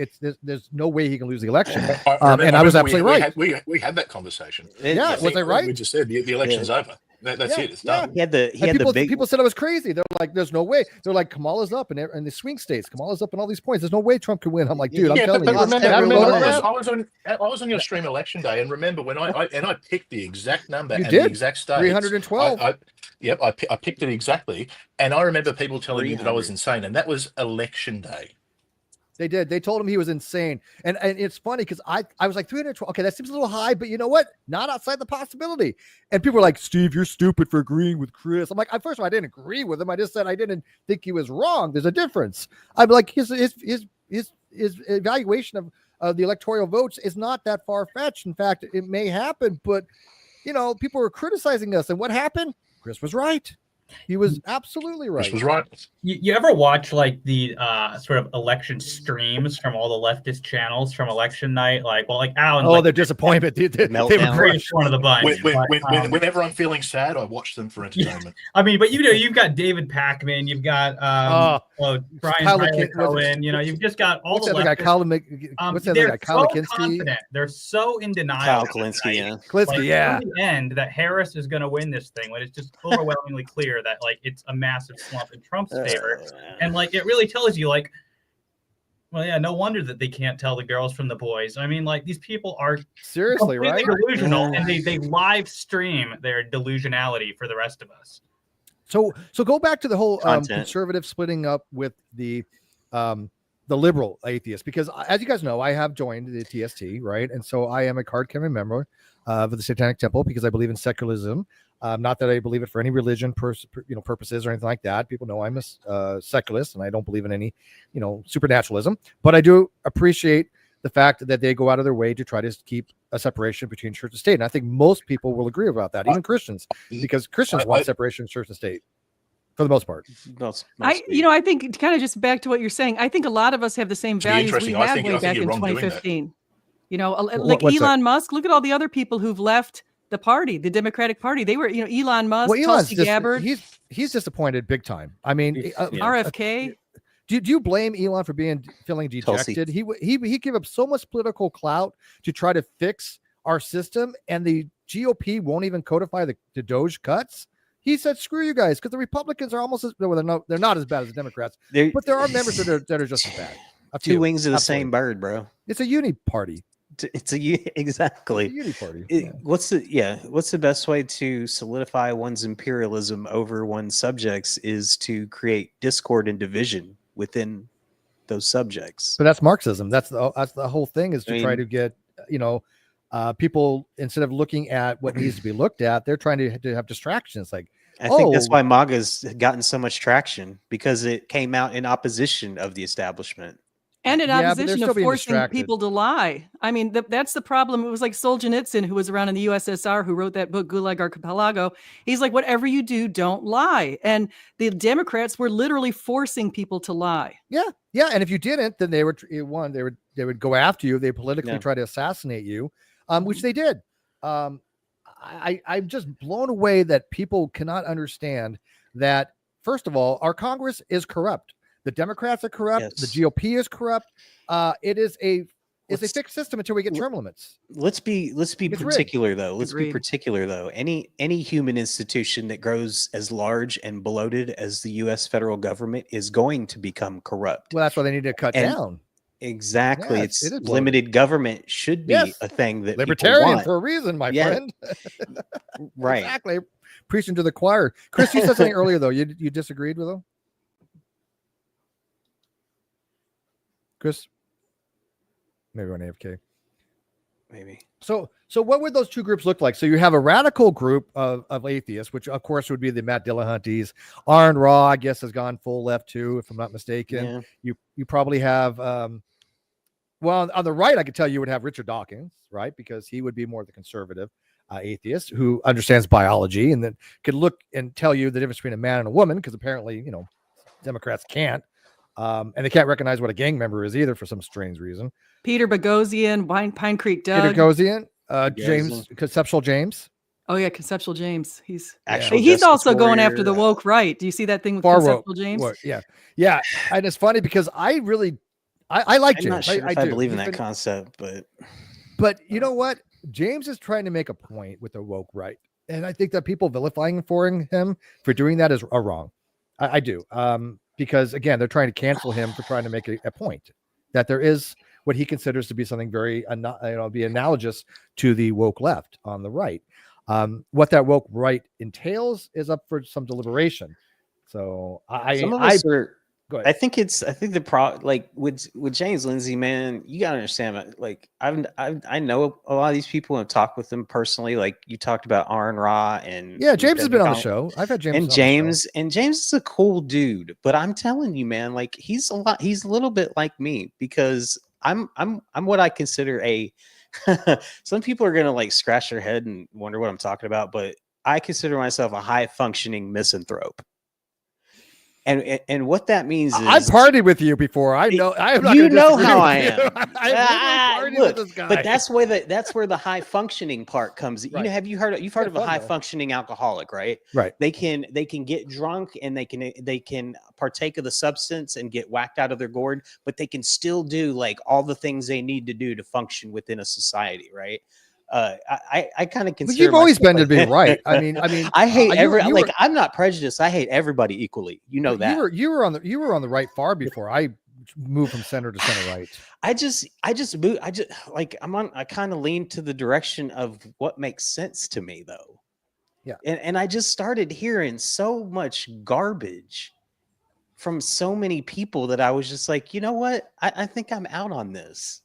"There's no way he can lose the election." And I was absolutely right. We had that conversation. Was I right? We just said the election's over. That's it. It's done. People said I was crazy. They're like, "There's no way." They're like, "Kamala's up in the swing states. Kamala's up in all these points. There's no way Trump can win." I'm like, "Dude, I'm telling you." I was on your stream election day, and remember when I picked the exact number and the exact state. 312. I picked it exactly, and I remember people telling me that I was insane, and that was election day. They did. They told him he was insane. And it's funny because I was like 312. Okay, that seems a little high, but you know what? Not outside the possibility. And people were like, "Steve, you're stupid for agreeing with Chris." I'm like, first of all, I didn't agree with him. I just said I didn't think he was wrong. There's a difference. I'm like, his evaluation of the electoral votes is not that far-fetched. In fact, it may happen, but people were criticizing us. And what happened? Chris was right. He was absolutely right. Chris was right. You ever watch like the sort of election streams from all the leftist channels from election night? Like Alan. Oh, their disappointment. They were greatest one of the bunch. Whenever I'm feeling sad, I watch them for entertainment. I mean, but you've got David Pachman, you've got Brian Cohen. You've just got all the guy. What's that guy? Kyle Kinski. They're so in denial. Kyle Kalinske, In the end, that Harris is going to win this thing when it's just overwhelmingly clear that it's a massive slump in Trump's favor, and it really tells you no wonder that they can't tell the girls from the boys. I mean, these people are seriously delusional, and they live stream their delusionality for the rest of us. So go back to the whole conservative splitting up with the liberal atheist, because as you guys know, I have joined the TST, right? And so I am a card-carrying member of the Satanic Temple because I believe in secularism. Not that I believe it for any religion purposes or anything like that. People know I'm a secularist, and I don't believe in any supernaturalism. But I do appreciate the fact that they go out of their way to try to keep a separation between church and state. And I think most people will agree about that, even Christians, because Christians want separation of church and state for the most part. I think kind of just back to what you're saying, I think a lot of us have the same values we had way back in 2015. Elon Musk, look at all the other people who've left the party, the Democratic Party. They were, Elon Musk, Tulsi Gabbard. He's disappointed big time. I mean, RFK. Do you blame Elon for feeling dejected? He gave up so much political clout to try to fix our system and the GOP won't even codify the Doge cuts. He said, "Screw you guys," because the Republicans are almost as well, they're not as bad as the Democrats, but there are members that are just as bad. Two wings of the same bird, bro. It's a uni party. Exactly. It's a uni party. What's the best way to solidify one's imperialism over one's subjects is to create discord and division within those subjects. But that's Marxism. That's the whole thing, is to try to get, people, instead of looking at what needs to be looked at, they're trying to have distractions. Like, I think that's why MAGA's gotten so much traction, because it came out in opposition of the establishment. And in opposition of forcing people to lie. I mean, that's the problem. It was like Solzhenitsyn, who was around in the USSR, who wrote that book, Gulag Archipelago. He's like, whatever you do, don't lie. And the Democrats were literally forcing people to lie. Yeah. Yeah. And if you didn't, then they would go after you. They politically try to assassinate you, which they did. I'm just blown away that people cannot understand that, first of all, our Congress is corrupt. The Democrats are corrupt. Yes. The GOP is corrupt. It is a fixed system until we get term limits. Let's be particular though. Let's be particular though. Any human institution that grows as large and bloated as the U.S. federal government is going to become corrupt. Well, that's why they need to cut down. Exactly. Yeah, it's limited government should be a thing that libertarian for a reason, my friend. Right. Exactly. Preaching to the choir. Chris, you said something earlier though. You disagreed with him? Chris, maybe on AFK. Maybe. So what would those two groups look like? So you have a radical group of atheists, which of course would be the Matt Dillahunties. Aaron Ra, I guess, has gone full left too, if I'm not mistaken. Yeah. You probably have, well, on the right, I could tell you would have Richard Dawkins, right? Because he would be more the conservative atheist who understands biology and then could look and tell you the difference between a man and a woman, because apparently, Democrats can't. And they can't recognize what a gang member is either for some strange reason. Peter Boghossian, Pine Creek Doug. Peter Boghossian, James, Conceptual James. Oh yeah, Conceptual James. He's also going after the woke right. Do you see that thing with Conceptual James? Yeah. And it's funny because I like James. Not sure I believe in that concept, but you know what? James is trying to make a point with the woke right, and I think that people vilifying him for doing that is wrong. I do. Because again, they're trying to cancel him for trying to make a point that there is what he considers to be something very, be analogous to the woke left on the right. What that woke right entails is up for some deliberation. So I think the problem, like with James Lindsay, man, you gotta understand. Like I know a lot of these people and talked with them personally. Like you talked about Aaron Ra and James has been on the show. I've had James and James is a cool dude. But I'm telling you, man, like he's a little bit like me, because I'm what I consider a. Some people are gonna like scratch their head and wonder what I'm talking about, but I consider myself a high functioning misanthrope. And what that means is I've partied with you before. I know. I am not. You know how I am. Look, with this guy. But that's where the high functioning part comes. Right. You've heard of a high functioning alcoholic, right? Right. They can get drunk and they can partake of the substance and get whacked out of their gourd, but they can still do like all the things they need to do to function within a society, right? I kind of consider. But you've always been to be right. I mean, I hate I'm not prejudiced. I hate everybody equally. You know that. You were on the right far before I moved from center to center right. I kind of lean to the direction of what makes sense to me, though. Yeah. And I just started hearing so much garbage from so many people that I was just like, you know what? I think I'm out on this.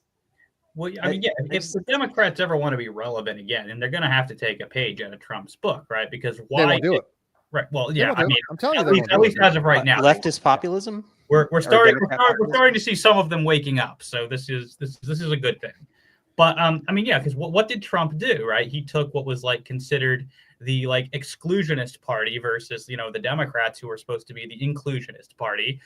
Well, I mean, if the Democrats ever want to be relevant again, and they're going to have to take a page out of Trump's book, right? Because why they won't do it? Right. Well, yeah. I mean, I'm telling you, at least as of right now, leftist populism. We're starting to see some of them waking up. So this is a good thing. But I mean, yeah, because what did Trump do? Right? He took what was like considered the like exclusionist party versus the Democrats who were supposed to be the inclusionist party.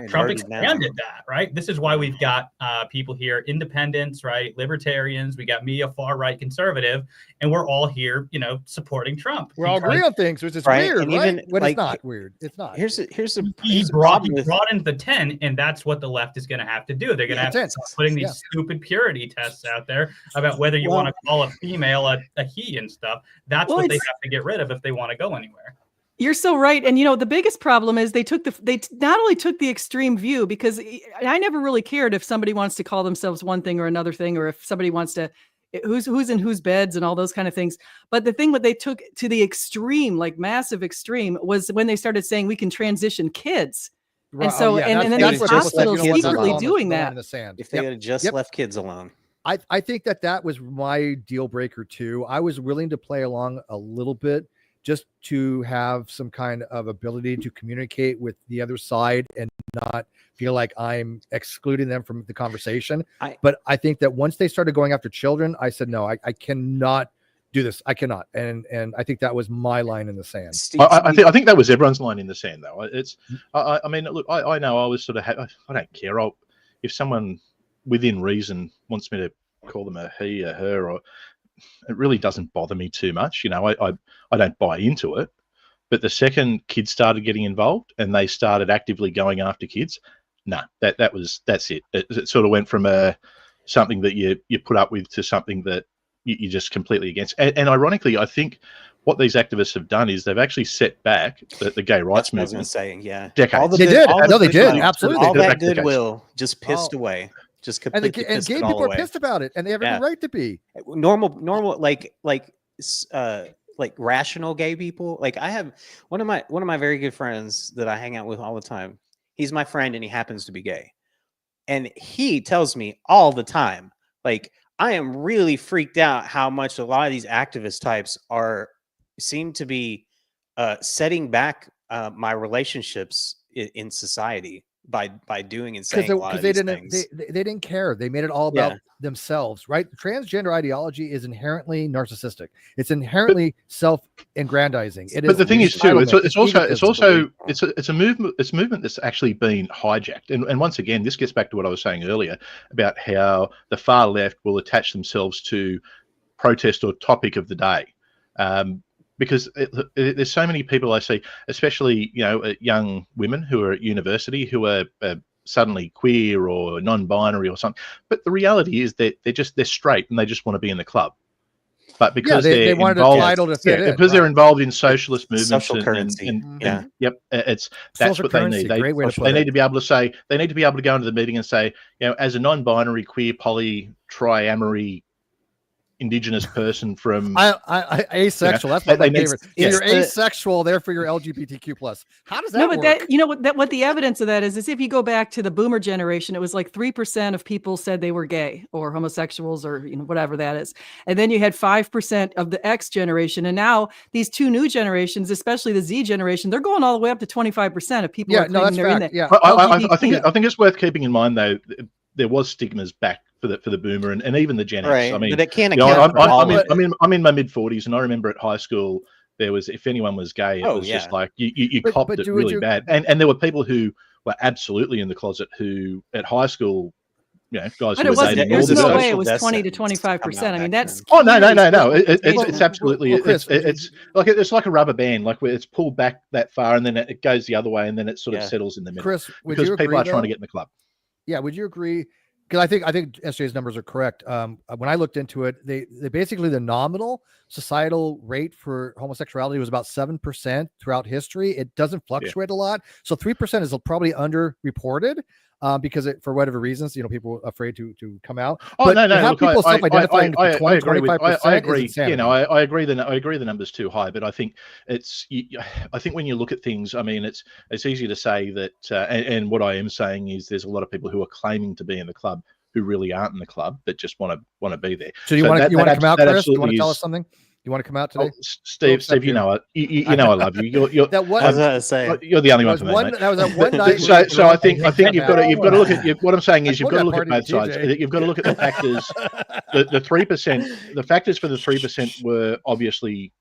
Trump expanded that, right? This is why we've got people here, independents, right? Libertarians. We got me, a far-right conservative, and we're all here, supporting Trump. We're all agree on things, which is weird, and right? Even, when it's not weird. It's not. He broadened the 10, and that's what the left is going to have to do. They're going to have to stop putting these stupid purity tests out there about whether you want to call a female a he and stuff. That's what they have to get rid of if they want to go anywhere. You're so right. And, the biggest problem is they not only took the extreme view, because I never really cared if somebody wants to call themselves one thing or another thing, or if somebody wants to, who's in whose beds and all those kind of things. But the thing that they took to the extreme, like massive extreme, was when they started saying we can transition kids. Right. And so, and then these hospitals secretly doing that. If they had just left kids alone. I think that was my deal breaker too. I was willing to play along a little bit, just to have some kind of ability to communicate with the other side and not feel like I'm excluding them from the conversation. But I think that once they started going after children, I said, no, I cannot do this. I cannot. And I think that was my line in the sand. I think that was everyone's line in the sand, though. It's, I mean, look, I know I was sort of, I don't care. If someone within reason wants me to call them a he, a her, or it really doesn't bother me too much. I don't buy into it. But the second kids started getting involved and they started actively going after kids, that's it. It sort of went from something that you put up with to something that you're just completely against. And ironically, I think what these activists have done is they've actually set back the gay rights movement. That's what I was saying, yeah. Decades. They did. Absolutely. All that goodwill just pissed away. Just completely and gay people are pissed about it, and they have every right to be. Normal, like rational gay people. Like I have one of my very good friends that I hang out with all the time. He's my friend, and he happens to be gay, and he tells me all the time, like, I am really freaked out how much a lot of these activist types seem to be setting back my relationships in society by doing and saying a lot of these things. They didn't care. They made it all about themselves, right? Transgender ideology is inherently narcissistic. It's inherently self-aggrandizing. But the thing is too, it's a movement that's actually been hijacked. And once again, this gets back to what I was saying earlier about how the far left will attach themselves to protest or topic of the day. Because there's so mmany people I see, especially young women who are at university who are suddenly queer or non-binary or something. But the reality is that they're straight and they just want to be in the club. But because they wanted a title to fit in, because they're involved in socialist movements, social currency. That's what they need. They need to be able to say, they need to be able to go into the meeting and say, as a non-binary, queer, poly, triamory, indigenous person from asexual. That's my favorite. You're asexual, therefore you're LGBTQ plus. How does that work? What the evidence of that is if you go back to the boomer generation, it was like 3% of people said they were gay or homosexuals or whatever that is. And then you had 5% of the X generation. And now these two new generations, especially the Z generation, they're going all the way up to 25% of people are claiming they're in there. Yeah. I think it's worth keeping in mind though, there was stigmas back for the boomer and even the Gen X. Right. I mean, but it can't account I'm in my mid 40s, and I remember at high school there was, if anyone was gay, it was just like you copped it really bad. And there were people who were absolutely in the closet who at high school, guys but who were dating. There's no way it was 20 to 25%. I mean, that's no. It's absolutely it's like a rubber band, like where it's pulled back that far and then it goes the other way and then it sort of settles in the middle. Chris, because people are trying to get in the club. Yeah, would you agree? Because I think SJ's numbers are correct. When I looked into it, they basically the nominal societal rate for homosexuality was about 7% throughout history. It doesn't fluctuate a lot, so 3% is probably underreported because for whatever reasons, people are afraid to come out. Oh, but no. Look, people self-identifying I agree. 25%. I agree. I agree. I agree the number's too high, but I think I think when you look at things, I mean, it's easy to say that. And what I am saying is, there's a lot of people who are claiming to be in the club who really aren't in the club, but just want to be there. So you want to come out, Chris? You want to tell us something? You want to come out today? Steve, you know I love you. You're I was going to say you're the only one for me, mate. That was that one night. So I think you've got to look at what I'm saying is you've got to look at both sides. You've got to look at the factors. The 3%. The factors for the 3% were obviously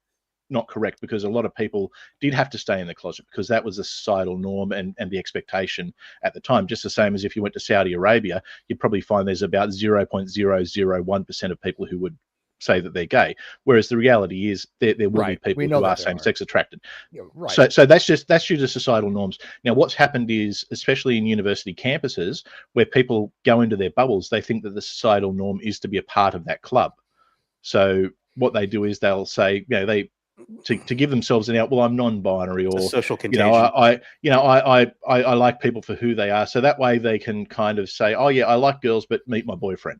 not correct, because a lot of people did have to stay in the closet because that was a societal norm and the expectation at the time. Just the same as if you went to Saudi Arabia, you'd probably find there's about 0.001% of people who would say that they're gay, whereas the reality is there will be people who are same-sex attracted. So that's due to societal norms. Now, what's happened is, especially in university campuses, where people go into their bubbles, they think that the societal norm is to be a part of that club. So what they do is they'll say, to give themselves an out, well, I'm non-binary, or social contagion. I like people for who they are. So that way they can kind of say, oh yeah, I like girls, but meet my boyfriend.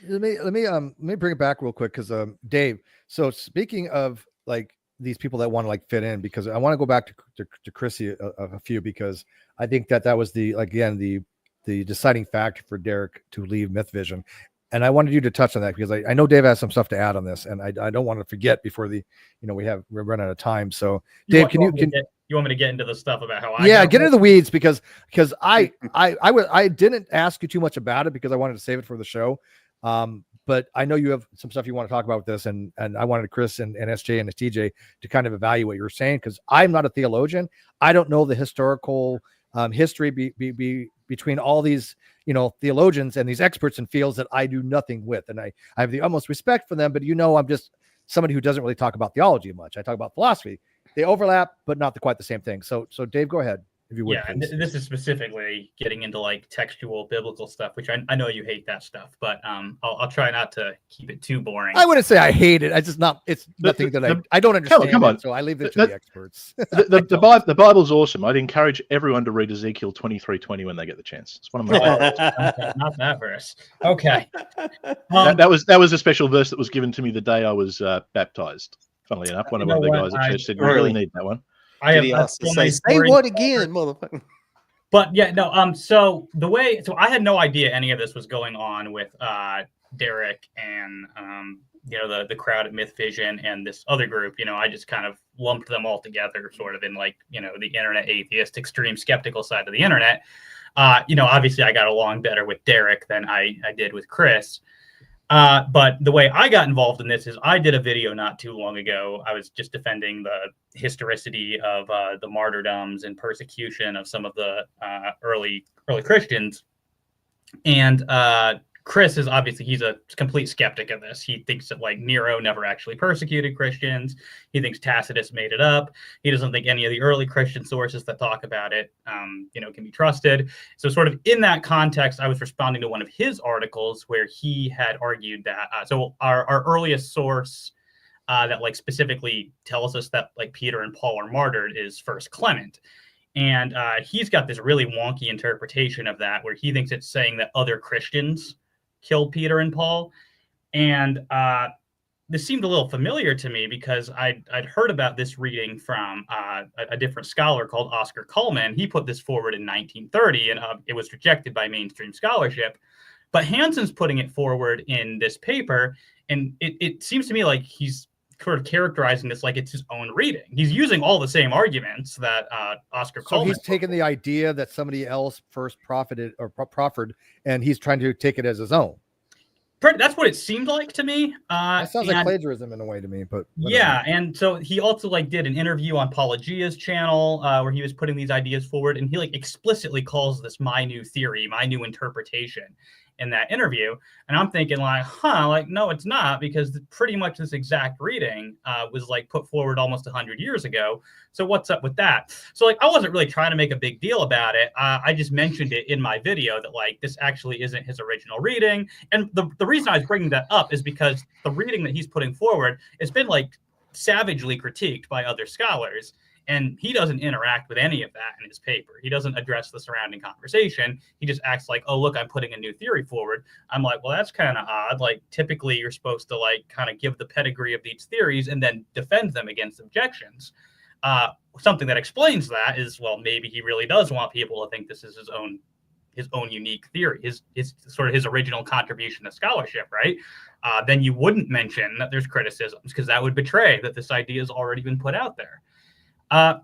Let me bring it back real quick, because Dave. So speaking of like these people that want to like fit in, because I want to go back to Chrissy a few, because I think that was the deciding factor for Derek to leave Myth Vision. And I wanted you to touch on that, because I know Dave has some stuff to add on this, and I don't want to forget before we're running out of time. So Dave, you want me to get into the stuff about how get into the weeds, because I didn't ask you too much about it because I wanted to save it for the show. But I know you have some stuff you want to talk about with this, and I wanted Chris and SJ and TJ to kind of evaluate what you're saying, because I'm not a theologian. I don't know the historical history between all these theologians and these experts in fields that I do nothing with, and I have the utmost respect for them. But I'm just somebody who doesn't really talk about theology much. I talk about philosophy. They overlap, but not quite the same thing. So Dave, go ahead. If you would, yeah, and this is specifically getting into like textual biblical stuff, which I know you hate that stuff, but I'll try not to keep it too boring. I wouldn't say I hate it. It's nothing that I don't understand. Come on. So I leave it to the experts. The Bible's awesome. I'd encourage everyone to read Ezekiel 23:20 when they get the chance. It's one of my favorites. Not that verse. Okay. That was a special verse that was given to me the day I was baptized. Funnily enough, one of the guys at church said, "You really need that one." I have say what again, motherfucker? But yeah, no. So I had no idea any of this was going on with Derek and the crowd at Myth Vision and this other group. I just kind of lumped them all together, sort of in like the internet atheist, extreme skeptical side of the internet. Obviously I got along better with Derek than I did with Chris. But the way I got involved in this is I did a video not too long ago. I was just defending the historicity of the martyrdoms and persecution of some of the early Christians. And Chris is obviously, he's a complete skeptic of this. He thinks that like Nero never actually persecuted Christians. He thinks Tacitus made it up. He doesn't think any of the early Christian sources that talk about it, can be trusted. So sort of in that context, I was responding to one of his articles where he had argued that, so our earliest source that like specifically tells us that like Peter and Paul are martyred is First Clement. And he's got this really wonky interpretation of that, where he thinks it's saying that other Christians killed Peter and Paul. And this seemed a little familiar to me because I'd heard about this reading from a different scholar called Oscar Cullmann. He put this forward in 1930, and it was rejected by mainstream scholarship. But Hansen's putting it forward in this paper, and it seems to me like he's sort of characterizing this like it's his own reading. He's using all the same arguments that Oscar Cullmann. So he's taken the idea that somebody else first proffered, and he's trying to take it as his own. That's what it seemed like to me. That sounds like plagiarism in a way to me, but whatever. Yeah. And so he also like did an interview on Pelagia's channel where he was putting these ideas forward, and he like explicitly calls this my new theory, my new interpretation in that interview. And I'm thinking like, no, it's not, because pretty much this exact reading was like put forward almost 100 years ago. So what's up with that? So like, I wasn't really trying to make a big deal about it. I just mentioned it in my video that like, this actually isn't his original reading. And the reason I was bringing that up is because the reading that he's putting forward has been like savagely critiqued by other scholars. And he doesn't interact with any of that in his paper. He doesn't address the surrounding conversation. He just acts like, oh, look, I'm putting a new theory forward. I'm like, well, that's kind of odd. Like, typically, you're supposed to, like, kind of give the pedigree of these theories and then defend them against objections. Something that explains that is, well, maybe he really does want people to think this is his own unique theory, his sort of his original contribution to scholarship, right? Then you wouldn't mention that there's criticisms, because that would betray that this idea has already been put out there.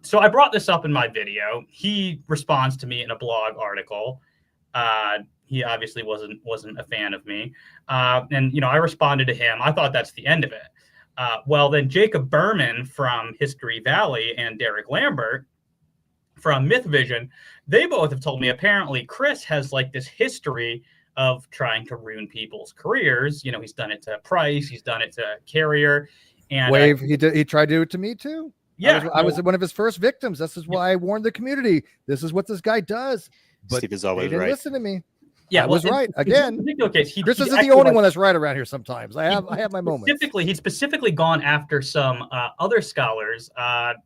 So I brought this up in my video. He responds to me in a blog article. He obviously wasn't a fan of me. And, I responded to him. I thought that's the end of it. Well, then Jacob Berman from History Valley and Derek Lambert from Myth Vision, they both have told me apparently Chris has like this history of trying to ruin people's careers. You know, he's done it to Price, he's done it to Carrier, and Wave. He tried to do it to me too. Yeah, I was one of his first victims. This is why I warned the community. This is what this guy does. But Steve is always they didn't right. listen to me. Yeah, I was right again. Case, Chris isn't the only one that's right around here. Sometimes I have my moments. He'd specifically gone after some other scholars. I'm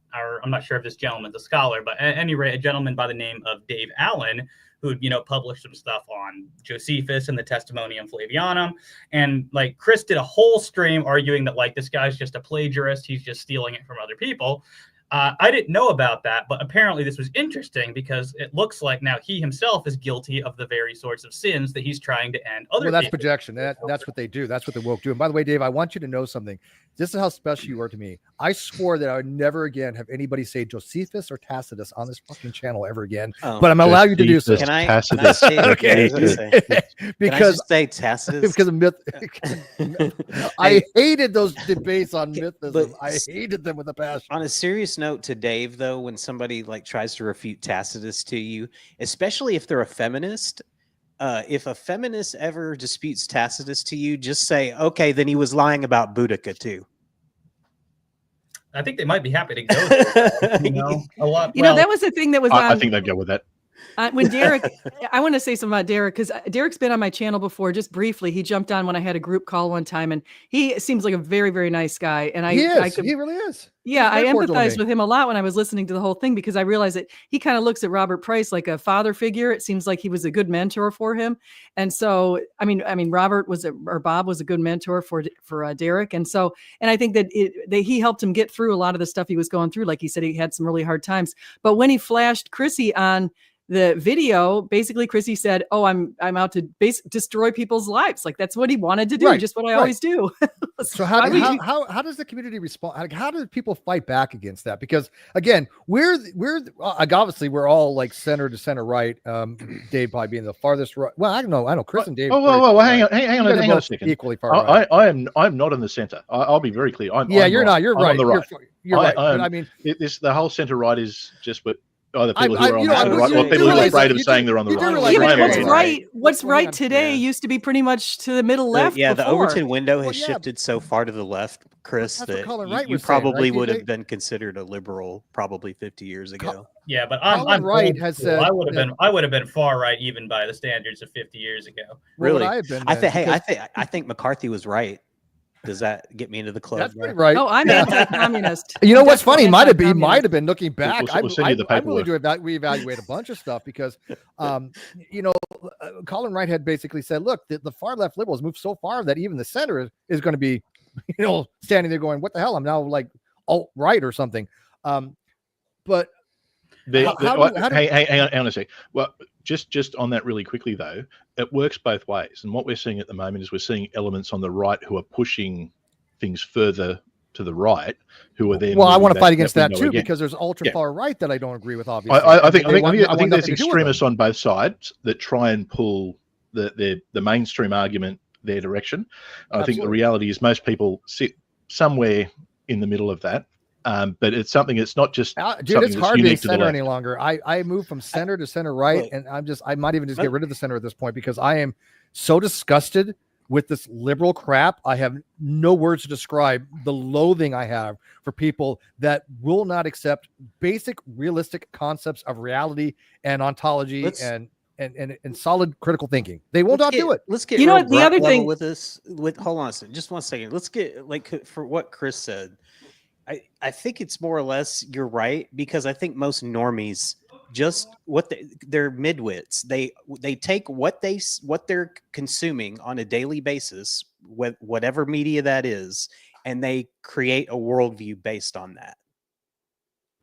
not sure if this gentleman's a scholar, but at any rate, a gentleman by the name of Dave Allen, who published some stuff on Josephus and the Testimonium Flavianum, and like Chris did a whole stream arguing that like this guy's just a plagiarist. He's just stealing it from other people. I didn't know about that, but apparently this was interesting because it looks like now he himself is guilty of the very sorts of sins that he's trying to end other people. Well, that's projection. That's what they do. That's what the woke do. And by the way, Dave, I want you to know something. This is how special you are to me. I swore that I would never again have anybody say Josephus or Tacitus on this fucking channel ever again. But I'm allowed you to do so. Can I say okay. Because say Tacitus? Because of myth. I hated those debates on mythism. I hated them with a passion. On a serious note to Dave, though, when somebody like tries to refute Tacitus to you, especially if they're a feminist, if a feminist ever disputes Tacitus to you, just say, okay, then he was lying about Boudica too. I think they might be happy to go there, a lot. That was the thing that was I think they'd go with that. When Derek, I want to say something about Derek because Derek's been on my channel before, just briefly. He jumped on when I had a group call one time, and he seems like a very, very nice guy. And he really is. Yeah, I empathized with him a lot when I was listening to the whole thing because I realized that he kind of looks at Robert Price like a father figure. It seems like he was a good mentor for him, and so I mean, Bob was a good mentor for Derek, and I think that he helped him get through a lot of the stuff he was going through. Like he said, he had some really hard times, but when he flashed Chrissy on the video, basically Chrissy said, "Oh, I'm out to destroy people's lives." Like that's what he wanted to do, just what I always do. So how does the community respond? Like, how do people fight back against that? Because again, we're obviously we're all like center to center right. Dave probably being the farthest right. Well, I don't know. Chris and Dave. Oh, hang on a second. Equally far right. I'm not in the center. I'll be very clear. You're not. You're right. On the right. You're right. But I mean, the whole center right is just what. Either people who are on the right, or people who are afraid of saying they're on the right. What's right today used to be pretty much to the middle left. Yeah, before. The Overton window has shifted so far to the left, Chris, that you probably would have been considered a liberal probably 50 years ago. Yeah, but I'm right. Has said I would have been far right even by the standards of 50 years ago. Really, I think McCarthy was right. Does that get me into the club? That's pretty right. Oh, I'm anti-communist. You know what's funny? Might have been looking back. We'll send you the I'm willing to reevaluate a bunch of stuff because, Colin Wright had basically said, look, the far left liberals moved so far that even the center is going to be, standing there going, what the hell? I'm now like alt right or something. But hang on a sec. Well, just on that really quickly though, it works both ways. And what we're seeing at the moment is we're seeing elements on the right who are pushing things further to the right, who are then. Well, I want to fight against that too because there's ultra far right that I don't agree with. Obviously, I think there's extremists on both sides that try and pull the mainstream argument their direction. I think the reality is most people sit somewhere in the middle of that. But it's something. It's not just. Dude, it's hard being center any longer. I moved from center to center right, and I might even just get rid of the center at this point because I am so disgusted with this liberal crap. I have no words to describe the loathing I have for people that will not accept basic realistic concepts of reality and ontology and solid critical thinking. They will not do it. Let's get the other thing with this. Hold on a second, just 1 second. Let's get for what Chris said. I think it's more or less you're right because I think most normies just they're midwits. They take what they're consuming on a daily basis, whatever media that is, and they create a worldview based on that.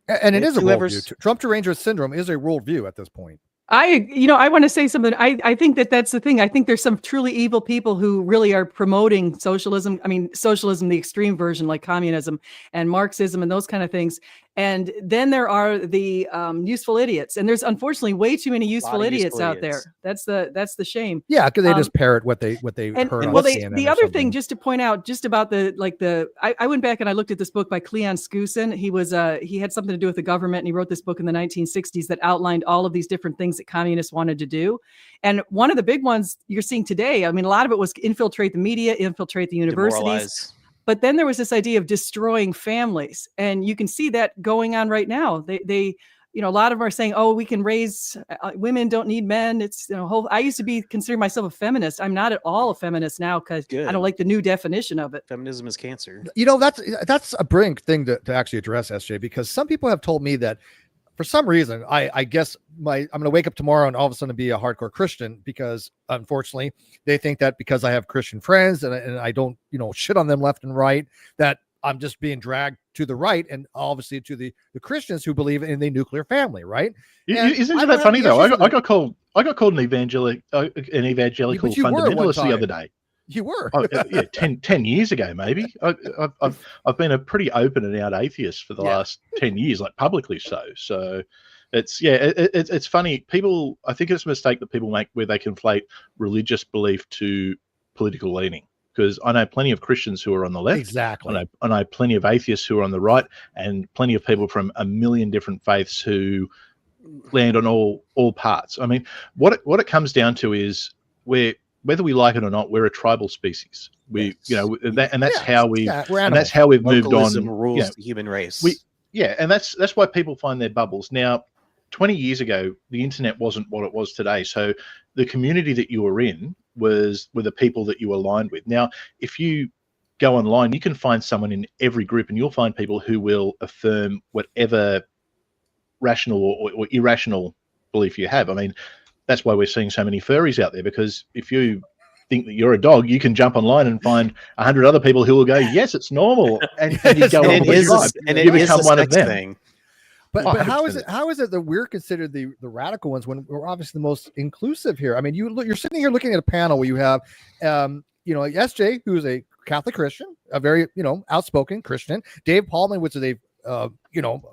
And it is a worldview. Trump Derangers syndrome is a worldview at this point. I want to say something. I think that's the thing. I think there's some truly evil people who really are promoting socialism. I mean, socialism, the extreme version like communism and Marxism and those kind of things. And then there are the useful idiots, and there's unfortunately way too many useful idiots out there. That's the shame. Yeah, because they just parrot what they and, heard. Well, the other thing, just to point out, just about I went back and I looked at this book by Cleon Skousen. He had something to do with the government, and he wrote this book in the 1960s that outlined all of these different things that communists wanted to do. And one of the big ones you're seeing today, I mean, a lot of it was infiltrate the media, infiltrate the universities. Demoralize. But then there was this idea of destroying families, and you can see that going on right now. They a lot of them are saying, "Oh, we can raise women don't need men." It's I used to consider myself a feminist. I'm not at all a feminist now because I don't like the new definition of it. Feminism is cancer. That's a brilliant thing to actually address, SJ, because some people have told me that for some reason, I guess I'm going to wake up tomorrow and all of a sudden be a hardcore Christian because, unfortunately, they think that because I have Christian friends and I don't, shit on them left and right, that I'm just being dragged to the right and obviously to the Christians who believe in the nuclear family, right? Isn't that funny though? I got called an evangelical fundamentalist the other day. You were, 10 years ago, maybe. I've been a pretty open and out atheist for the last 10 years, like publicly so. So it's funny. People, I think it's a mistake that people make where they conflate religious belief to political leaning. Because I know plenty of Christians who are on the left. Exactly. I know plenty of atheists who are on the right, and plenty of people from a million different faiths who land on all parts. I mean, what it comes down to is whether we like it or not, we're a tribal species. That's how we've moved on. Rules the human race. And that's why people find their bubbles. Now, 20 years ago, the internet wasn't what it was today. So the community that you were in were the people that you aligned with. Now, if you go online, you can find someone in every group, and you'll find people who will affirm whatever rational or irrational belief you have. I mean, that's why we're seeing so many furries out there, because if you think that you're a dog, you can jump online and find 100 other people who will go, yes, it's normal. And you go on you become one of them. Thing. But how is it that we're considered the radical ones when we're obviously the most inclusive here? I mean, you're sitting here looking at a panel where you have, SJ, who's a Catholic Christian, a very, outspoken Christian, Dave Pallmann, which is a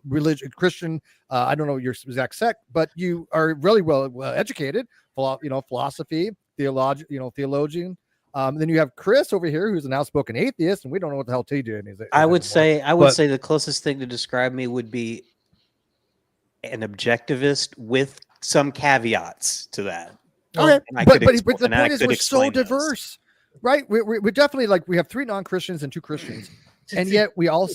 religious Christian. I don't know your exact sect, but you are really well educated, philosophy, theologian. Then you have Chris over here, who's an outspoken atheist, and we don't know what the hell he did. I would say the closest thing to describe me would be an objectivist with some caveats to that. Okay, but the point is we're so diverse, right? We're definitely we have 3 non-Christians and 2 Christians. And yet we all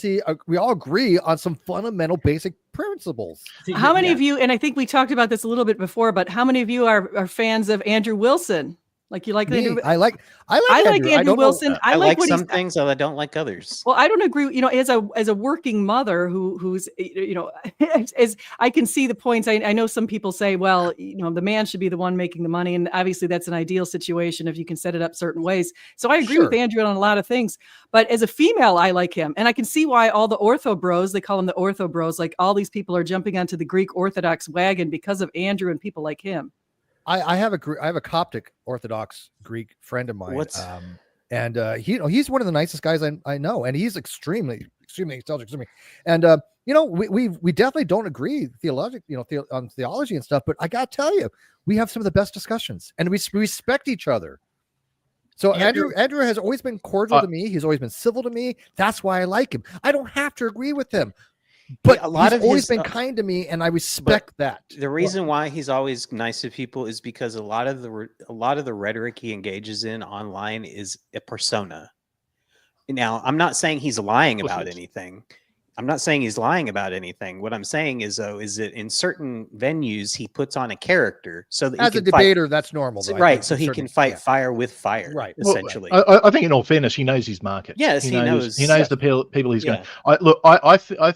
agree on some fundamental basic principles. How many of you, and I think we talked about this a little bit before, but how many of you are fans of Andrew Wilson? You like Andrew? I like Andrew Wilson. I like some things, though I don't like others. Well, I don't agree. As a working mother who's as I can see the points. I know some people say, well, the man should be the one making the money, and obviously that's an ideal situation if you can set it up certain ways. So I agree with Andrew on a lot of things. But as a female, I like him, and I can see why all the ortho bros, they call them the ortho bros, all these people are jumping onto the Greek Orthodox wagon because of Andrew and people like him. I have a Coptic Orthodox Greek friend of mine, and he's one of the nicest guys I know, and he's extremely intelligent. And we definitely don't agree on theology and stuff, but I gotta tell you, we have some of the best discussions, and we respect each other. So Andrew has always been cordial to me. He's always been civil to me. That's why I like him. I don't have to agree with him. But he's always been kind to me, and I respect that. The reason why he's always nice to people is because a lot of the rhetoric he engages in online is a persona. Now, I'm not saying he's lying about anything. What I'm saying is that in certain venues he puts on a character so that as a debater, that's normal, though, right? So he can fight fire with fire, right? Essentially, I think in all fairness, he knows his market. Yes, he knows the people he's going. I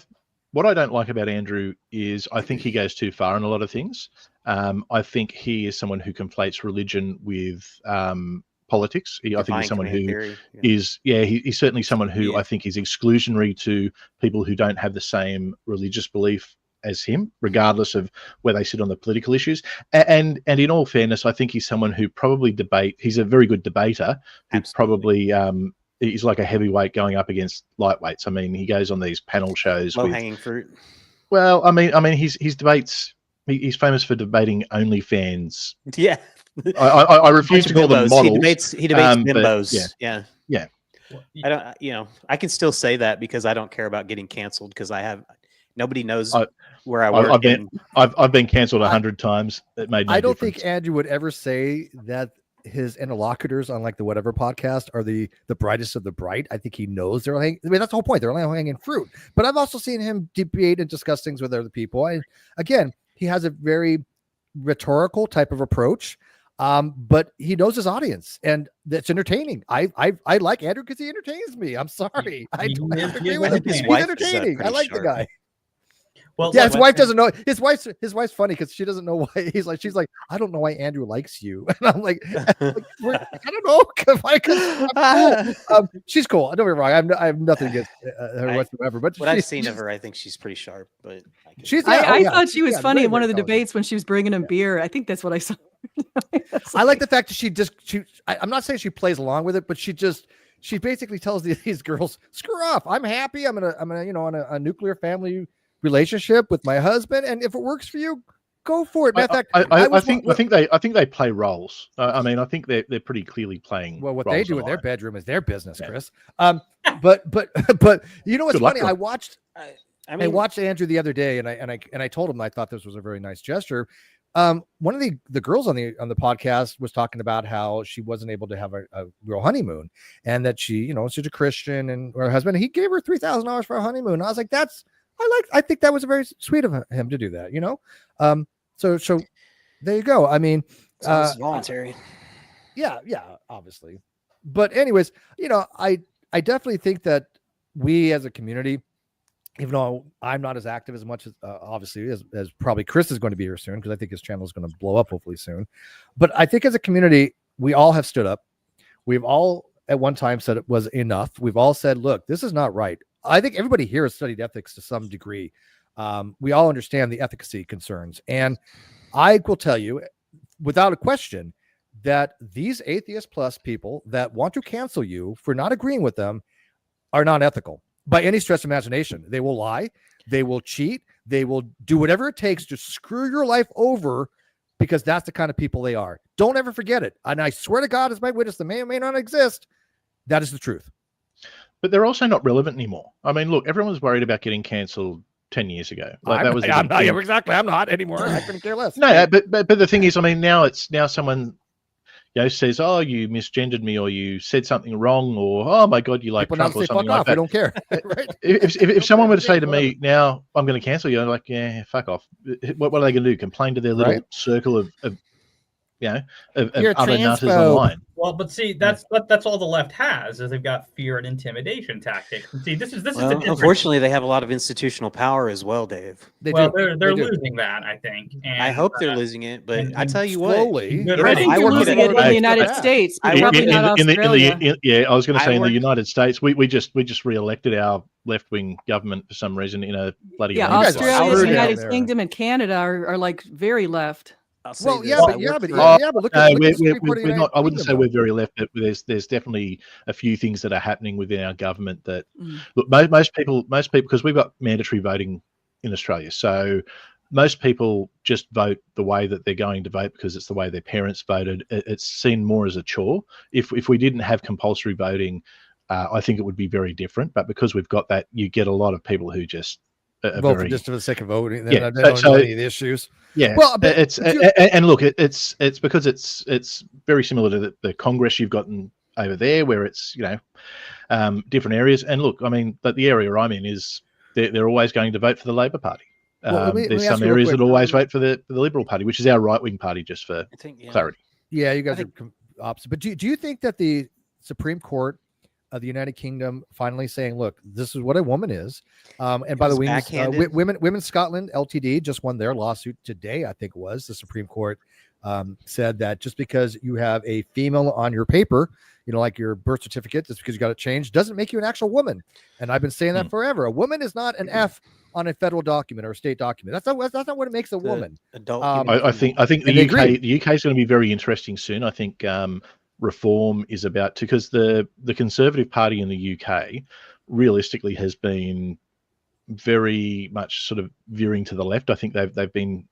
what I don't like about Andrew is I think he goes too far in a lot of things. I think he is someone who conflates religion with politics. I think he's someone who he's certainly someone who I think is exclusionary to people who don't have the same religious belief as him, regardless of where they sit on the political issues. And in all fairness, I think he's someone who probably he's a very good debater. Who probably he's like a heavyweight going up against lightweights. I mean, he goes on these panel shows. Low-hanging fruit. Well, I mean, his debates. He's famous for debating OnlyFans. Yeah. I refuse to call them models. He debates but bimbos. Yeah. Well, I don't, I can still say that because I don't care about getting canceled because nobody knows where I work. I've been canceled 100 times. It made no I don't difference. think Andrew would ever say that his interlocutors on like the whatever podcast are the brightest of the bright. I think he knows they're hanging. I mean, that's the whole point. They're only hanging fruit. But I've also seen him debate and discuss things with other people. Again, he has a very rhetorical type of approach. But he knows his audience, and that's entertaining. I like Andrew because he entertains me. I'm sorry, I don't have to agree with him. He's entertaining. I like the guy. Well, yeah, his wife doesn't know. His wife's funny because she doesn't know why. She's like, I don't know why Andrew likes you, and I'm like I don't know. She's cool. Don't get me wrong. I have nothing against her whatsoever. But what I've seen of her, I think she's pretty sharp. But I thought she was funny in one of the debates when she was bringing him beer. I think that's what I saw. I like the fact that I'm not saying she plays along with it, but she basically tells these girls, screw off. I'm happy. I'm gonna on a nuclear family relationship with my husband, and if it works for you, go for it. Matter of fact, I think they play roles. I mean, I think they're pretty clearly playing. Well, what roles they do in alive. their bedroom is their business, Chris. But you know what's funny? I watched Andrew the other day, and I told him I thought this was a very nice gesture. One of the girls on the podcast was talking about how she wasn't able to have a real honeymoon, and that she's a Christian, and her husband, he gave her $3,000 for a honeymoon. I was like, I think that was very sweet of him to do that, So there you go. I mean, it's voluntary. Yeah, obviously. But anyways, I definitely think that we as a community, even though I'm not as active as much as obviously as probably Chris is going to be here soon, because I think his channel is going to blow up hopefully soon. But I think as a community, we all have stood up. We've all at one time said it was enough. We've all said, look, this is not right. I think everybody here has studied ethics to some degree. We all understand the efficacy concerns. And I will tell you without a question that these atheist plus people that want to cancel you for not agreeing with them are not ethical by any stretch of imagination. They will lie. They will cheat. They will do whatever it takes to screw your life over, because that's the kind of people they are. Don't ever forget it. And I swear to God, as my witness, that may or may not exist. That is the truth. But they're also not relevant anymore. I mean, look, everyone was worried about getting cancelled 10 years ago. I'm not anymore. I couldn't care less. No, but the thing is, I mean, now someone says, oh, you misgendered me, or you said something wrong, or oh my God, you like People Trump, or something like that. I don't care. Right? If someone were to say to me now, I'm going to cancel you, I'm like, yeah, fuck off. What are they going to do? Complain to their little circle of other nutters online? Well, but see, that's all the left has, is they've got fear and intimidation tactics. And see, this is unfortunately, they have a lot of institutional power as well, Dave. They're losing that, I think. And I hope they're losing it, but I tell you what, I think they're losing it in the United States, but probably not Australia. I was going to say in the United States, we just re-elected our left-wing government for some reason in a bloody Australia, the United Kingdom, and Canada are like very left. But look, I wouldn't say we're very left, but there's definitely a few things that are happening within our government that look, most people, because we've got mandatory voting in Australia, so most people just vote the way that they're going to vote because it's the way their parents voted. It's seen more as a chore. If we didn't have compulsory voting, I think it would be very different. But because we've got that, you get a lot of people who just vote just for the sake of voting. They don't know any of the issues. Yeah, well, and look, it's because it's very similar to the Congress you've gotten over there, where it's different areas. And look, I mean, but the area I'm in is they're always going to vote for the Labor Party. There's some areas that always vote for the Liberal Party, which is our right wing party, just for clarity. Yeah, you guys are opposite. But do you think that the Supreme Court of the United Kingdom finally saying, look, this is what a woman is. And by the way, Women Scotland Ltd just won their lawsuit today, I think it was. The Supreme Court said that just because you have a female on your paper, like your birth certificate, just because you got it changed, doesn't make you an actual woman. And I've been saying that forever. A woman is not an F on a federal document or a state document. That's not what it makes a woman. I think the UK is going to be very interesting soon. I think reform is about to, because the Conservative Party in the UK realistically has been very much sort of veering to the left. I think they've been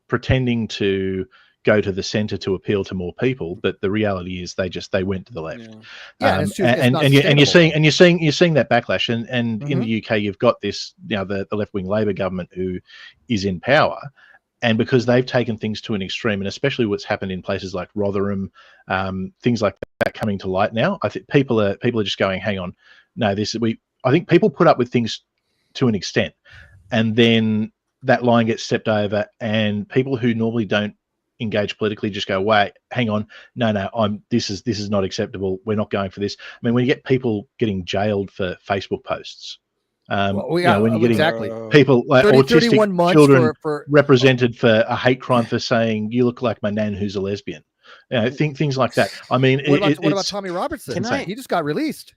pretending to go to the center to appeal to more people, but the reality is they went to the left. And you're seeing that backlash. And in the UK, you've got this, the left-wing Labor government who is in power, and because they've taken things to an extreme, and especially what's happened in places like Rotherham, things like that coming to light now, I think people are just going, hang on, no, I think people put up with things to an extent, and then that line gets stepped over, and people who normally don't engage politically just go, wait, hang on, no, this is not acceptable. We're not going for this. I mean, when you get people getting jailed for Facebook posts, when you're getting people like autistic children represented for a hate crime for saying you look like my nan who's a lesbian, things like that. I mean, what about Tommy Robertson? He just got released.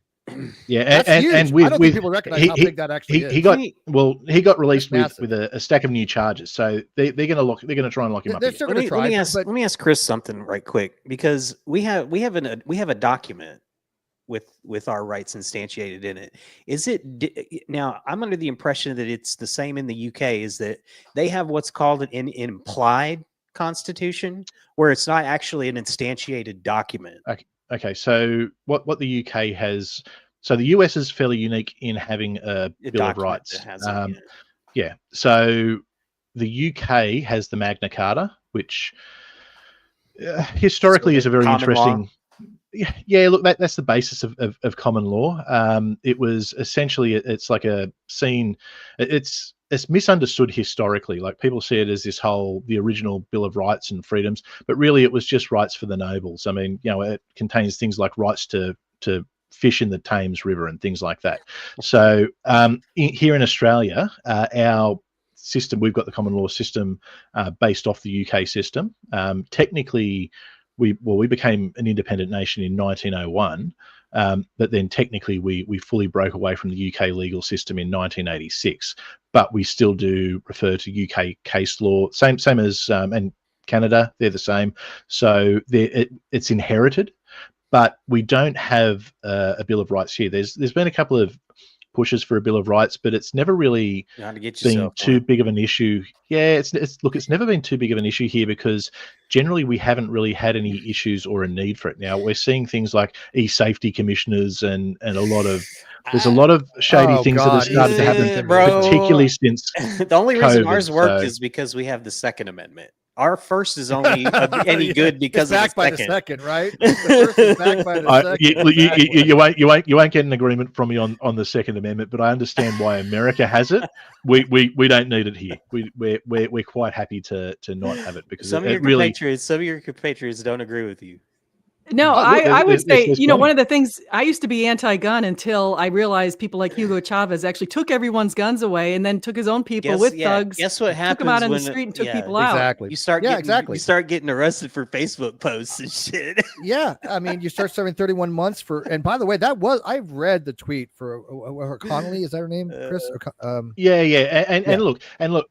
Yeah, and I don't think people recognize how big that actually is. He got released with a stack of new charges. So they're going to try and lock him up. Let me ask Chris something right quick, because we have a document with our rights instantiated in it. Is it now? I'm under the impression that it's the same in the UK. Is that they have what's called an implied constitution, where it's not actually an instantiated document. Okay, so what the UK has, so the US is fairly unique in having a Bill of Rights. So the UK has the Magna Carta, which historically is a very interesting. Yeah, look, that's the basis of common law. It was essentially, it's like a scene. It's misunderstood historically. Like, people see it as the original Bill of Rights and freedoms, but really it was just rights for the nobles. I mean, it contains things like rights to fish in the Thames River and things like that. So here in Australia, our system, we've got the common law system based off the UK system. Technically, we became an independent nation in 1901. But then technically we fully broke away from the UK legal system in 1986, but we still do refer to UK case law, same as and Canada, they're the same. So it's inherited, but we don't have a Bill of Rights here. There's been a couple of pushes for a Bill of Rights, but it's never really been too big of an issue. Yeah, it's never been too big of an issue here, because generally we haven't really had any issues or a need for it. Now we're seeing things like e-safety commissioners and there's a lot of shady things that have started to happen, particularly since the only reason ours worked so. is because we have the Second Amendment. Our first is only any good because it's backed by the second, right? The first is backed by the second. You won't get an agreement from me on the Second Amendment, but I understand why America has it. We don't need it here. We're quite happy to not have it, because some of your compatriots don't agree with you. No, I would say, one of the things, I used to be anti-gun until I realized people like Hugo Chavez actually took everyone's guns away and then took his own people with thugs. Guess what happens? Took them out on the street and took people out. Exactly. You start getting arrested for Facebook posts and shit. Yeah, I mean, you start serving 31 months for. And by the way, I've read the tweet for Connolly. Is that her name, Chris? Yeah. And look,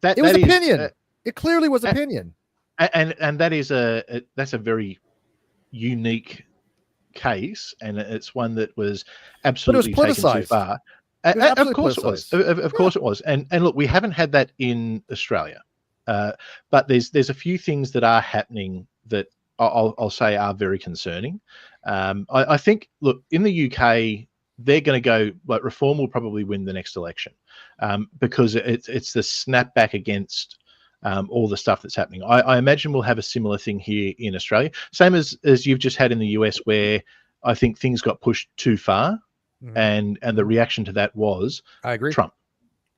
that it was that opinion. Is, it clearly was opinion. And that is that's a very unique case, and it's one that was absolutely taken too far. Of course it was. Of course it was. And look, we haven't had that in Australia, but there's a few things that are happening that I'll say are very concerning. I think, look, in the UK, they're going to go, like, Reform will probably win the next election, because it's the snapback against all the stuff that's happening. I imagine we'll have a similar thing here in Australia, same as you've just had in the US, where I think things got pushed too far, and the reaction to that was, I agree, Trump.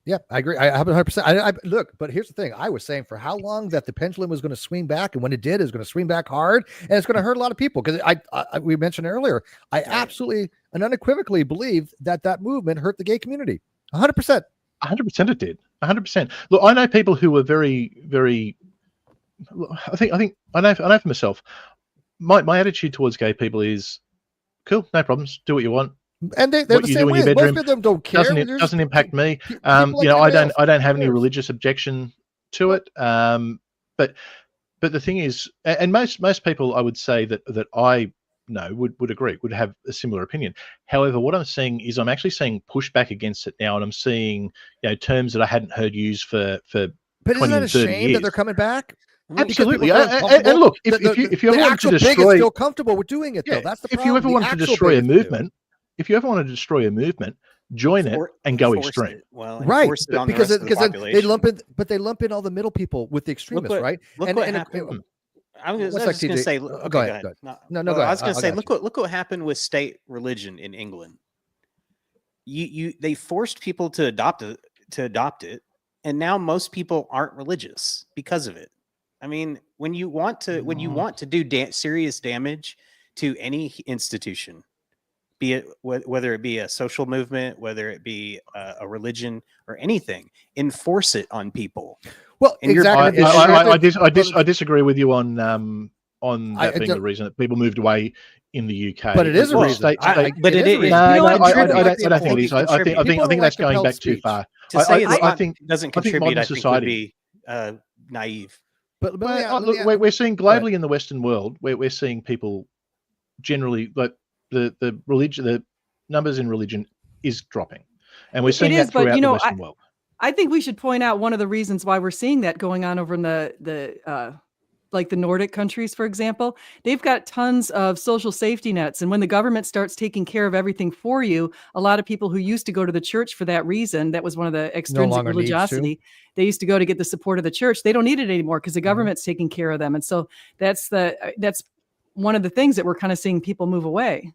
Yeah, I agree. I 100%. Look, but here's the thing. I was saying for how long that the pendulum was going to swing back, and when it did, it was going to swing back hard, and it's going to hurt a lot of people. Because we mentioned earlier, I absolutely and unequivocally believe that movement hurt the gay community. 100%. 100% it did. 100%. Look, I know people who were very, very. I think I know for myself. My attitude towards gay people is, cool, no problems. Do what you want. And they're the same way. Most of them don't care. Doesn't impact me. I don't have any religious objection to it. But the thing is, and most people, I would say that I know would agree, would have a similar opinion. However, what I'm seeing is I'm actually seeing pushback against it now, and I'm seeing terms that I hadn't heard used for But 20 isn't that a and 30 shame years. that they're coming back? Absolutely. And look, if you ever want to destroy, feel comfortable with doing it, though. That's the problem. If you ever want to destroy a movement, join it and go extreme. Well, right? Because they lump in all the middle people with the extremists, right? Look what happened. I was just going to say. Go ahead. Go ahead. No, go ahead. I was going to say, look what happened with state religion in England. They forced people to adopt it, and now most people aren't religious because of it. I mean, when you want to do serious damage to any institution, be it whether it be a social movement, whether it be a religion or anything, enforce it on people. Well, and exactly. I disagree with you on that being the reason that people moved away in the UK. But it is a reason. I don't think it is. I think that's going back too far. I think doesn't contribute. I think would be naive. But look, we're seeing globally in the Western world, we're seeing people generally like the religion, the numbers in religion is dropping, and we're seeing that throughout the Western world. I think we should point out one of the reasons why we're seeing that going on over in the like the Nordic countries, for example. They've got tons of social safety nets. And when the government starts taking care of everything for you, a lot of people who used to go to the church for that reason, that was one of the extrinsic religiosity, they used to go to get the support of the church. They don't need it anymore because the government's taking care of them. And so that's one of the things that we're kind of seeing people move away.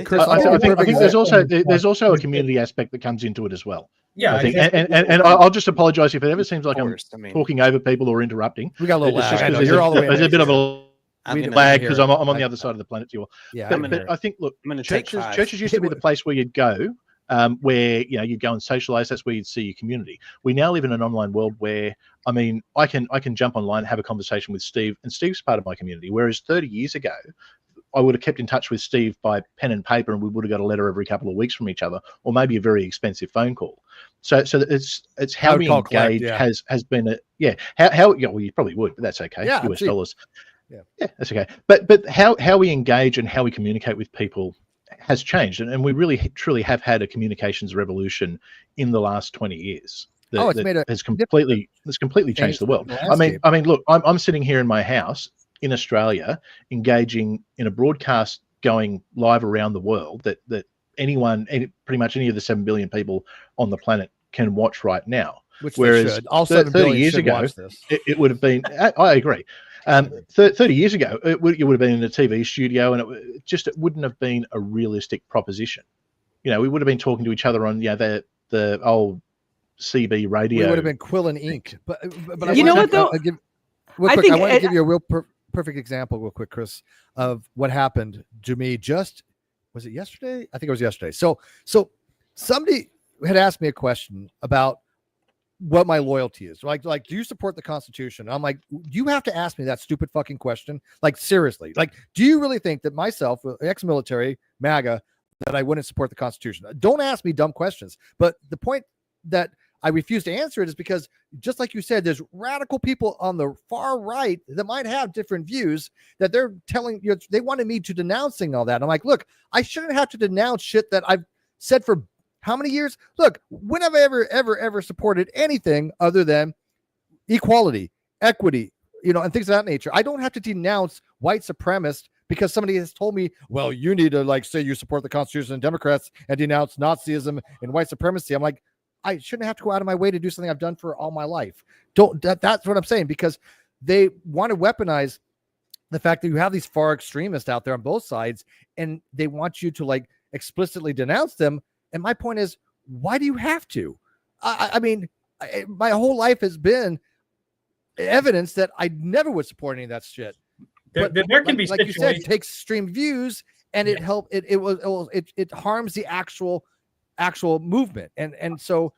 Chris, I think there's also a community aspect that comes into it as well. Yeah, I think, and I'll just apologize if it ever seems like I'm talking over people or interrupting. We got a little lag. You're all the way. There's a bit of a lag because I'm on the other side of the planet. You are. Yeah, but I think churches used to be the place where you'd go, where you'd go and socialize. That's where you'd see your community. We now live in an online world where I can jump online and have a conversation with Steve, and Steve's part of my community. Whereas 30 years ago, I would have kept in touch with Steve by pen and paper, and we would have got a letter every couple of weeks from each other, or maybe a very expensive phone call. So it's how we engage has been well, you probably would, but that's okay. Yeah, US dollars. Yeah, that's okay. But how we engage and how we communicate with people has changed, and we really truly have had a communications revolution in the last 20 years. Has completely changed the world. I mean, look, I'm sitting here in my house in Australia, engaging in a broadcast going live around the world that pretty much any of the 7 billion people on the planet can watch right now. Whereas all 30 years ago, it would have been. I agree. 30 years ago, you would have been in a TV studio, and it wouldn't have been a realistic proposition. We would have been talking to each other on the old CB radio. We would have been quill and ink. But I want to give you a real perfect example real quick, Chris, of what happened to me was it yesterday? I think it was yesterday. So somebody had asked me a question about what my loyalty is. Like, do you support the Constitution? I'm like, you have to ask me that stupid fucking question. Like, seriously, do you really think that myself, ex-military, MAGA, that I wouldn't support the Constitution? Don't ask me dumb questions. But the point that I refuse to answer it is because, just like you said, there's radical people on the far right that might have different views that they're telling you, they wanted me to denouncing all that. I'm like, look, I shouldn't have to denounce shit that I've said for how many years? Look, when have I ever supported anything other than equality, equity, and things of that nature? I don't have to denounce white supremacists because somebody has told me, well, you need to say you support the Constitution and Democrats and denounce Nazism and white supremacy. I'm like, I shouldn't have to go out of my way to do something I've done for all my life. That's what I'm saying, because they want to weaponize the fact that you have these far extremists out there on both sides, and they want you to explicitly denounce them. And my point is, why do you have to? I mean, my whole life has been evidence that I never would support any of that shit. There can be like you said, it takes extreme views, and it harms the actual movement. And so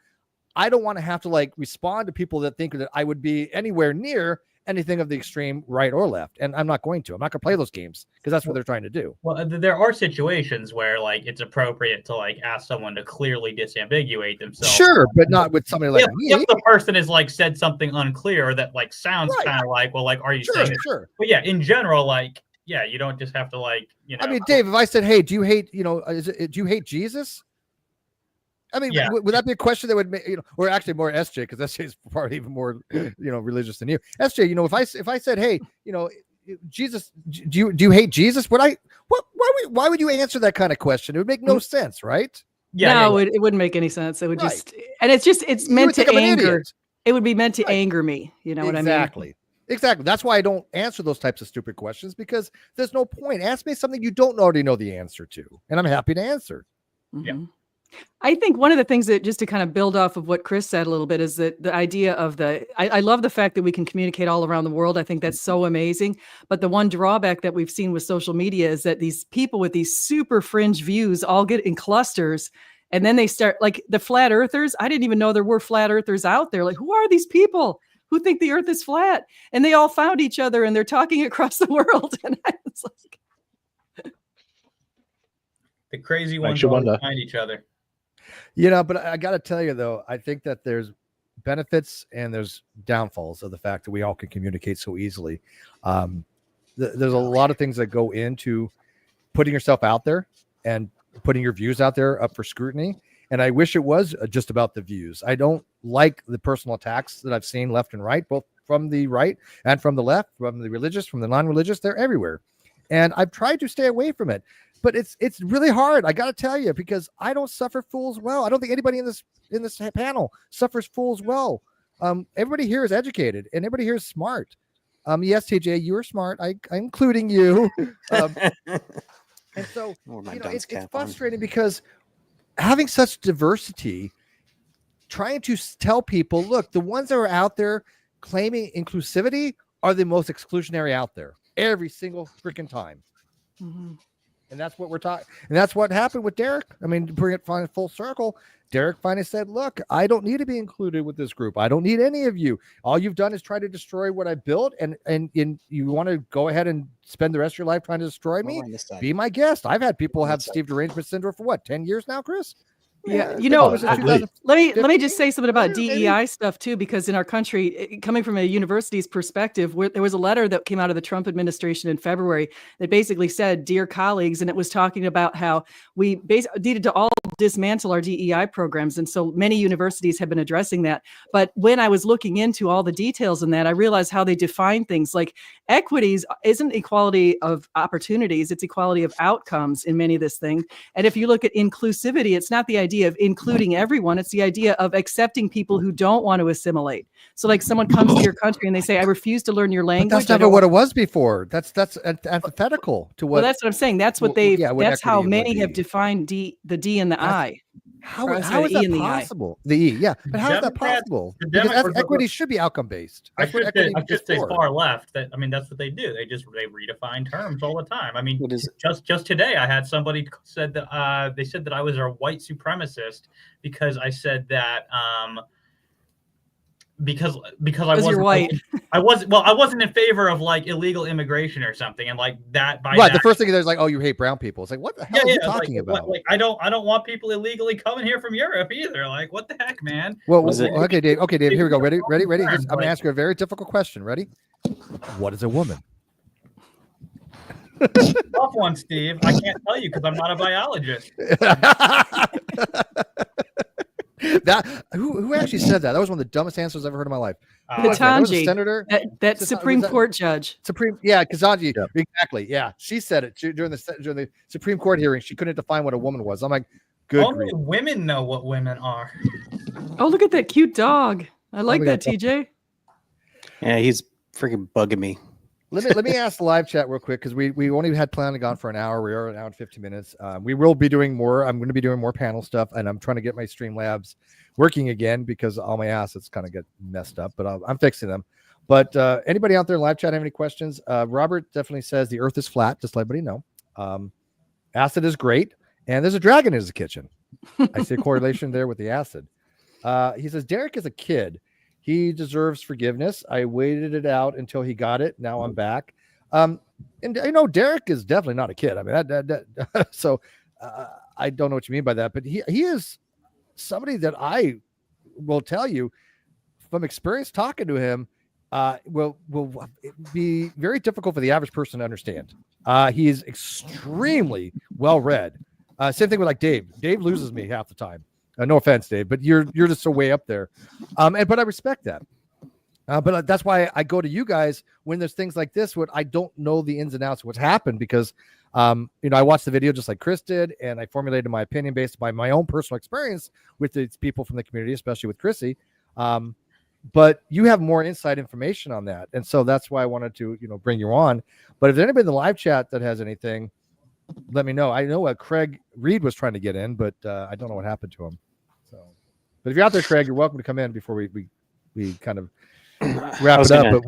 I don't want to have to respond to people that think that I would be anywhere near anything of the extreme right or left. And I'm not going to play those games because that's what they're trying to do. Well, there are situations where it's appropriate to ask someone to clearly disambiguate themselves. Sure, but not with somebody like me. If the person has said something unclear that sounds kind of well, are you saying it? Sure. But yeah, in general, yeah, you don't just have to like, I mean, Dave, if I said, "Hey, do you hate, do you hate Jesus?" I mean, Yeah. would that be a question that would make, or actually more SJ, because SJ is probably even more, religious than you. SJ, if I said, "Hey, Jesus, do you hate Jesus?" Why would you answer that kind of question? It would make no sense, right? Yeah, no, it wouldn't make any sense. It would Right. just, and it's meant to anger. It would be meant to Right. anger me. You know what I mean? Exactly. That's why I don't answer those types of stupid questions, because there's no point. Ask me something you don't already know the answer to, and I'm happy to answer. Yeah. I think one of the things that, just to kind of build off of what Chris said a little bit, is that the idea of I love the fact that we can communicate all around the world. I think that's so amazing. But the one drawback that we've seen with social media is that these people with these super fringe views all get in clusters. And then they start, like the flat earthers. I didn't even know there were flat earthers out there. Like, who are these people who think the earth is flat? And they all found each other and they're talking across the world. And I was like, the crazy ones all find each other. But I got to tell you, though, I think that there's benefits and there's downfalls of the fact that we all can communicate so easily. There's a lot of things that go into putting yourself out there and putting your views out there up for scrutiny. And I wish it was just about the views. I don't like the personal attacks that I've seen left and right, both from the right and from the left, from the religious, from the non-religious. They're everywhere. And I've tried to stay away from it. But it's really hard. I got to tell you, because I don't suffer fools well. I don't think anybody in this panel suffers fools well. Everybody here is educated and everybody here is smart. Yes, TJ, you are smart. I'm including you. And so it's frustrating because having such diversity, trying to tell people, look, the ones that are out there claiming inclusivity are the most exclusionary out there every single freaking time. Mm-hmm. And that's what we're talking. And that's what happened with Derek. I mean, to bring it full circle, Derek finally said, look, I don't need to be included with this group. I don't need any of you. All you've done is try to destroy what I built. And you want to go ahead and spend the rest of your life trying to destroy me? Be my guest. I've had people have Steve derangement syndrome for 10 years now, Chris? Yeah, let me just say something about DEI stuff too, because in our country, coming from a university's perspective, there was a letter that came out of the Trump administration in February that basically said, "Dear colleagues," and it was talking about how we needed to all dismantle our DEI programs, and so many universities have been addressing that. But when I was looking into all the details in that, I realized how they define things. Like equities isn't equality of opportunities; it's equality of outcomes in many of this thing. And if you look at inclusivity, it's not the idea of including everyone. It's the idea of accepting people who don't want to assimilate. So like someone comes to your country and they say, I refuse to learn your language. But that's never what it was before. That's antithetical to what. Well, that's what I'm saying. That's what that's how many have defined the D and the I. How is that possible? The E, yeah. But how is that possible? Because equity should be outcome based. I should say far left. That's what they do. They redefine terms all the time. I mean, just today I had somebody said that they said that I was a white supremacist because I said that because I wasn't white. I wasn't in favor of like illegal immigration or something, and like that by right. The first thing is like, oh, you hate brown people. It's like, what the hell are you talking about? Like I don't want people illegally coming here from Europe either. Like, what the heck, man? Well, okay, Dave. Okay, Dave. Here we go. Ready? I'm going to ask you a very difficult question. Ready? What is a woman? Tough one, Steve. I can't tell you because I'm not a biologist. Who actually said that? That was one of the dumbest answers I've ever heard in my life. Ketanji, senator, that Supreme Court judge. Ketanji, exactly. Yeah, she said it during the Supreme Court hearing. She couldn't define what a woman was. I'm like, good. Only women know what women are. Oh, look at that cute dog. I like that, TJ. Yeah, he's freaking bugging me. Let me ask the live chat real quick because we only had planned on for an hour. We are an hour and 15 minutes. We will be doing more. I'm going to be doing more panel stuff, and I'm trying to get my Streamlabs working again because all my assets kind of get messed up, but I'm fixing them. But anybody out there in live chat have any questions? Robert definitely says the Earth is flat. Just let everybody know. Acid is great, and there's a dragon in his kitchen. I see a correlation there with the acid. He says Derek is a kid. He deserves forgiveness. I waited it out until he got it. Now I'm back. And Derek is definitely not a kid. I mean, so I don't know what you mean by that, but he is somebody that I will tell you from experience talking to him. will be very difficult for the average person to understand. He is extremely well read. Same thing with like Dave. Dave loses me half the time. No offense, Dave, but you're just so way up there. But I respect that. But that's why I go to you guys when there's things like this where I don't know the ins and outs of what's happened, because I watched the video just like Chris did, and I formulated my opinion based by my own personal experience with these people from the community, especially with Chrissy. But you have more inside information on that, and so that's why I wanted to bring you on. But if there's anybody in the live chat that has anything, let me know. I know Craig Reed was trying to get in, but I don't know what happened to him. So, but if you're out there, Craig, you're welcome to come in before we kind of wrap it up. But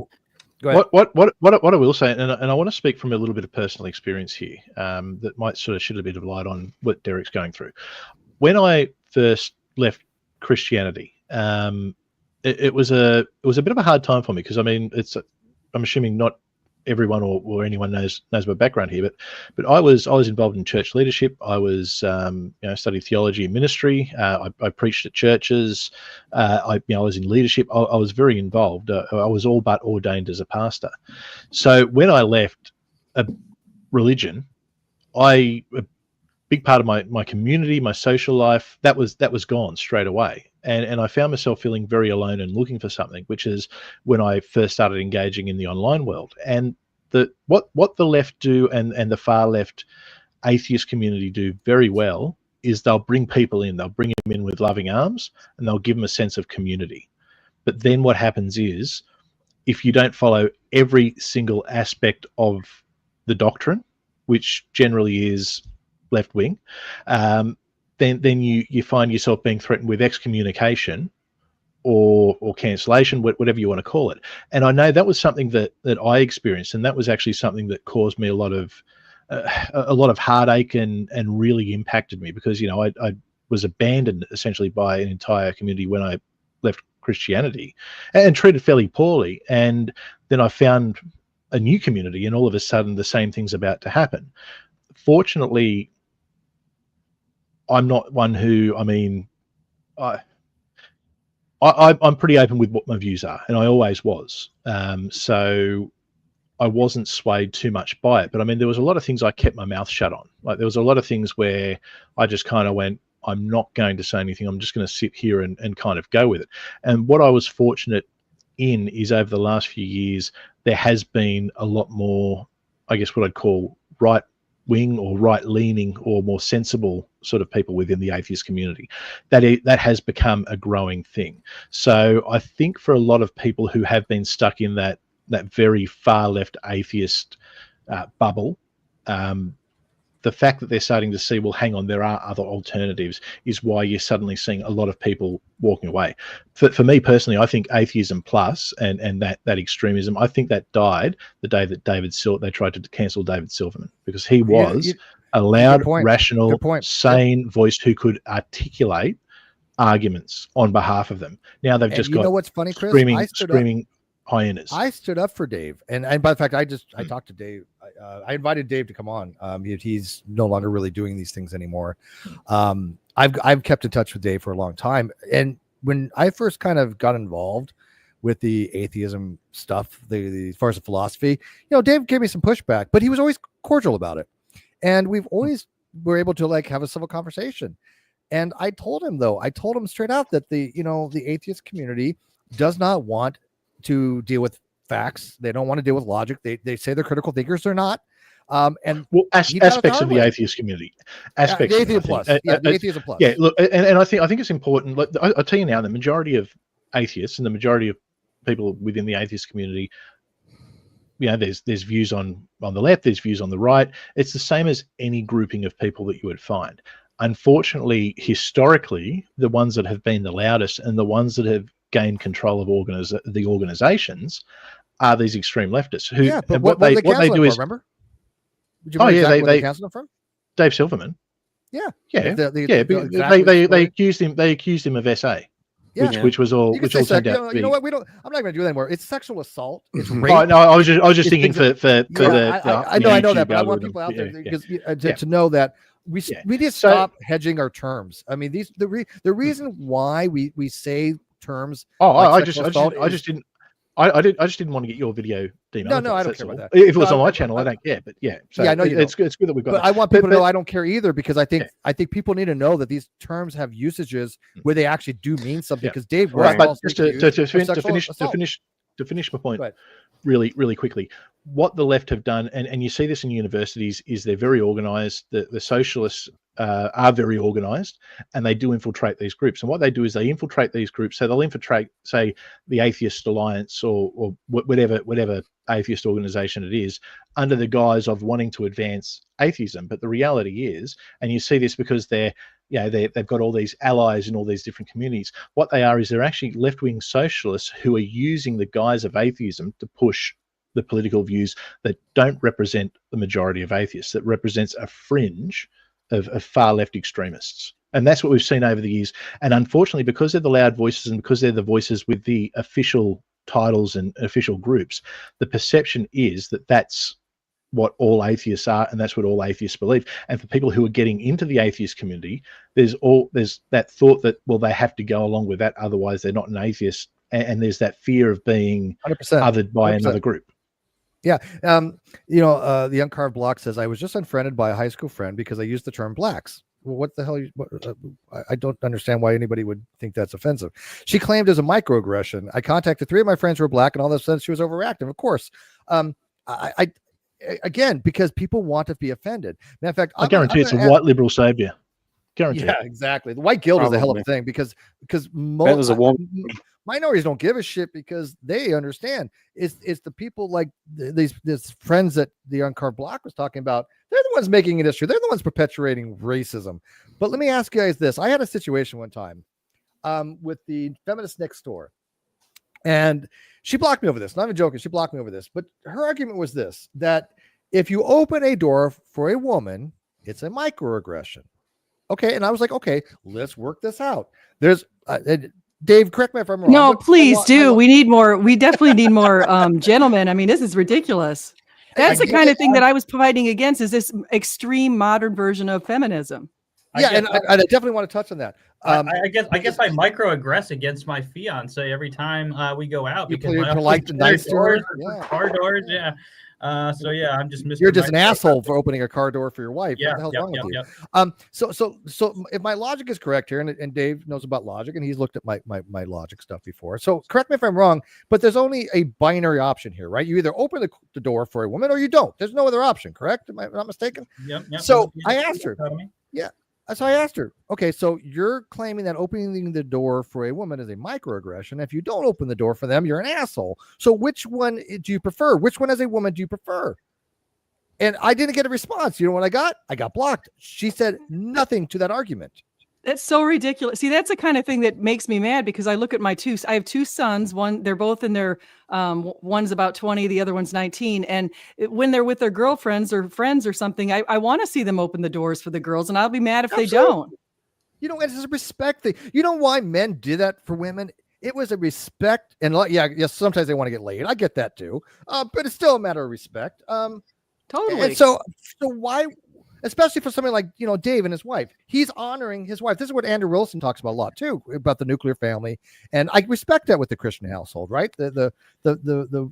go ahead. What I will say, and I want to speak from a little bit of personal experience here, that might sort of shed a bit of light on what Derek's going through. When I first left Christianity, it was a bit of a hard time for me, because I mean, I'm assuming not everyone or anyone knows my background here, but I was involved in church leadership. I was studied theology and ministry. I preached at churches. I was in leadership. I was very involved. I was all but ordained as a pastor. So when I left a religion, a big part of my community, my social life, that was gone straight away. And I found myself feeling very alone and looking for something, which is when I first started engaging in the online world. And what the left do and the far left atheist community do very well is they'll bring people in, they'll bring them in with loving arms, and they'll give them a sense of community. But then what happens is, if you don't follow every single aspect of the doctrine, which generally is left wing, then you find yourself being threatened with excommunication or cancellation, whatever you want to call it. And I know that was something that I experienced, and that was actually something that caused me a lot of heartache and really impacted me, because I was abandoned essentially by an entire community when I left Christianity, and treated fairly poorly. And then I found a new community, and all of a sudden the same thing's about to happen. Fortunately, I'm not one who, I'm pretty open with what my views are, and I always was. So I wasn't swayed too much by it. But I mean, there was a lot of things I kept my mouth shut on. Like, there was a lot of things where I just kind of went, I'm not going to say anything. I'm just going to sit here and kind of go with it. And what I was fortunate in is, over the last few years, there has been a lot more, I guess, what I'd call right wing or right leaning or more sensible sort of people within the atheist community. That has become a growing thing. So I think for a lot of people who have been stuck in that very far left atheist bubble, the fact that they're starting to see, well, hang on, there are other alternatives, is why you're suddenly seeing a lot of people walking away. For me personally, I think atheism plus and that extremism, I think that died the day that they tried to cancel David Silverman, because he was a loud, rational, sane voice who could articulate arguments on behalf of them. Now they've just got what's funny, Chris? screaming hyenas. I stood up for Dave, and by the fact, I talked to Dave. I invited Dave to come on. He's no longer really doing these things anymore. I've kept in touch with Dave for a long time, and when I first kind of got involved with the atheism stuff, as far as the philosophy, Dave gave me some pushback, but he was always cordial about it, and we've always were able to have a civil conversation. And I told him straight out that the atheist community does not want to deal with facts. They don't want to deal with logic. They say they're critical thinkers. They're not. Aspects of the atheist community, aspects. The atheism plus. The atheism plus. Yeah, look, and I think it's important. Like, I'll tell you now, the majority of atheists and the majority of people within the atheist community, there's views on the left, there's views on the right. It's the same as any grouping of people that you would find. Unfortunately, historically, the ones that have been the loudest and the ones that have gained control of the organizations are these extreme leftists who, but what they do is, remember? They canceled him from Dave Silverman. Yeah. They accused him of SA. Yeah. Which was all turned out to be. You know what? I'm not going to do that anymore. It's sexual assault. It's rape. Oh, no, I was just thinking for the. I know that, but I want people out there to know that we need to stop hedging our terms. I mean, the reason why we say terms. I just didn't I just didn't want to get your video demonetized. No, I don't care about that. If it was on my channel, I don't care. But yeah, so I know it's good that we've got. But I want people to know I don't care either, because I think people need to know that these terms have usages where they actually do mean something. Because Dave, but just to finish my point really quickly, what the left have done, and you see this in universities, is they're very organized. The socialists are very organized, and they do infiltrate these groups. And what they do is they infiltrate these groups. So they'll infiltrate, say, the Atheist Alliance or whatever atheist organization it is, under the guise of wanting to advance atheism. But the reality is, and you see this because they've got all these allies in all these different communities. What they are is they're actually left-wing socialists who are using the guise of atheism to push the political views that don't represent the majority of atheists, that represents a fringe of far left extremists. And that's what we've seen over the years. And unfortunately, because they're the loud voices and because they're the voices with the official titles and official groups, the perception is that that's what all atheists are, and that's what all atheists believe. And for people who are getting into the atheist community, there's that thought that, well, they have to go along with that, otherwise they're not an atheist. And there's that fear of being 100%, othered by 100%. another group. Yeah. The Uncarved Block says, I was just unfriended by a high school friend because I used the term blacks. Well, what the hell? I don't understand why anybody would think that's offensive. She claimed as a microaggression. I contacted 3 of my friends who were black, and all of a sudden she was overreactive. Of course. Again, because people want to be offended. Matter of fact, I guarantee it's a white liberal savior. Guarantee. Yeah, exactly. The white guilt is a hell of a thing because minorities don't give a shit because they understand. It's the people like these friends that the Uncarved Block was talking about. They're the ones making an issue. They're the ones perpetuating racism. But let me ask you guys this. I had a situation one time with the feminist next door. And she blocked me over this. Not even joking. She blocked me over this. But her argument was this, that if you open a door for a woman, it's a microaggression. Okay. And I was like, okay, let's work this out. There's Dave, correct me if I'm wrong. No, please do. We need more. We definitely need more gentlemen. I mean, this is ridiculous. That's the kind of thing that I was fighting against, is this extreme modern version of feminism. Yeah, I definitely want to touch on that. I guess I microaggress against my fiance every time we go out because my polite and nice doors, car doors, yeah. So yeah, I'm just missing. You're just an asshole for opening a car door for your wife. Yeah, what the hell's wrong with you? So if my logic is correct here, and Dave knows about logic, and he's looked at my logic stuff before. So correct me if I'm wrong, but there's only a binary option here, right? You either open the door for a woman or you don't. There's no other option, correct? Am I not mistaken? Yep. So I asked her. Yeah. So I asked her, okay, so you're claiming that opening the door for a woman is a microaggression. If you don't open the door for them, you're an asshole. So which one do you prefer? Which one as a woman do you prefer? And I didn't get a response. You know what I got? I got blocked. She said nothing to that argument. That's so ridiculous. See, that's the kind of thing that makes me mad because I look at I have 2 sons. They're both in their, one's about 20, the other one's 19. And when they're with their girlfriends or friends or something, I want to see them open the doors for the girls, and I'll be mad if they don't. You know, it's a respect thing. You know why men did that for women? It was a respect. And yes, sometimes they want to get laid. I get that too. But it's still a matter of respect. Totally. And so why... Especially for somebody like, Dave and his wife, he's honoring his wife. This is what Andrew Wilson talks about a lot too, about the nuclear family. And I respect that with the Christian household, right? The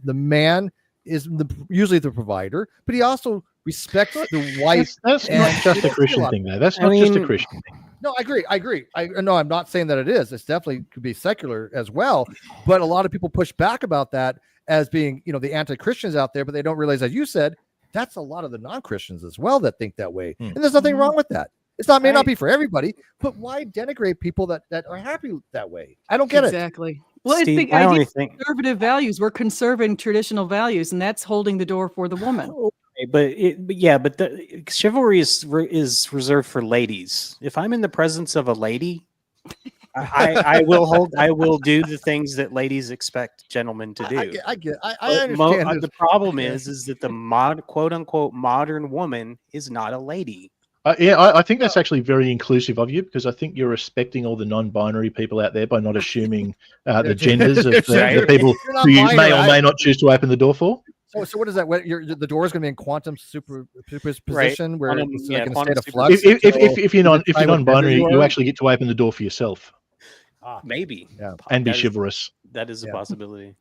man is usually the provider, but he also respects the wife. That's not just a Christian thing, though. That's not just a Christian thing. No, I agree. No, I'm not saying that it is. It's definitely could be secular as well. But a lot of people push back about that as being, the anti-Christians out there, but they don't realize, as you said, that's a lot of the non-Christians as well that think that way. And there's nothing wrong with that. May not be for everybody, but why denigrate people that are happy that way? I don't get it. Exactly. Well, Steve, it's the idea of conservative values. We're conserving traditional values, and that's holding the door for the woman. But the chivalry is reserved for ladies. If I'm in the presence of a lady, I will do the things that ladies expect gentlemen to do. I understand. The problem is that the quote unquote modern woman is not a lady. I think that's actually very inclusive of you, because I think you're respecting all the non-binary people out there by not assuming the genders of the people who you may or may not choose to open the door for. So what is that? The door is going to be in quantum superposition, right. Where quantum, it's like in a state of flux. If you're non-binary, you actually get to open the door for yourself. Maybe. Yeah. And be chivalrous. That is a possibility.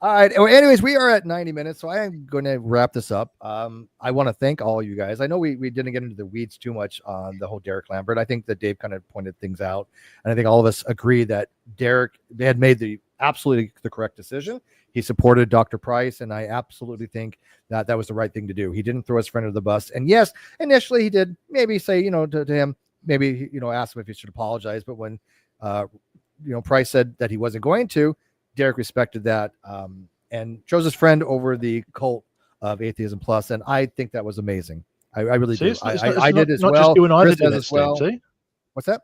All right. Well, anyways, we are at 90 minutes, so I am going to wrap this up. I want to thank all you guys. I know we didn't get into the weeds too much on the whole Derek Lambert. I think that Dave kind of pointed things out, and I think all of us agree that Derek had made the absolutely the correct decision. He supported Dr. Price, and I absolutely think that was the right thing to do. He didn't throw his friend under the bus, and yes, initially he did maybe say, to him, maybe ask him if he should apologize, but when Price said that he wasn't going to, Derek respected that and chose his friend over the cult of Atheism Plus, and I think that was amazing. I really do. I did as well. Not just you and I Chris that do that, as well. Steve, see? What's that?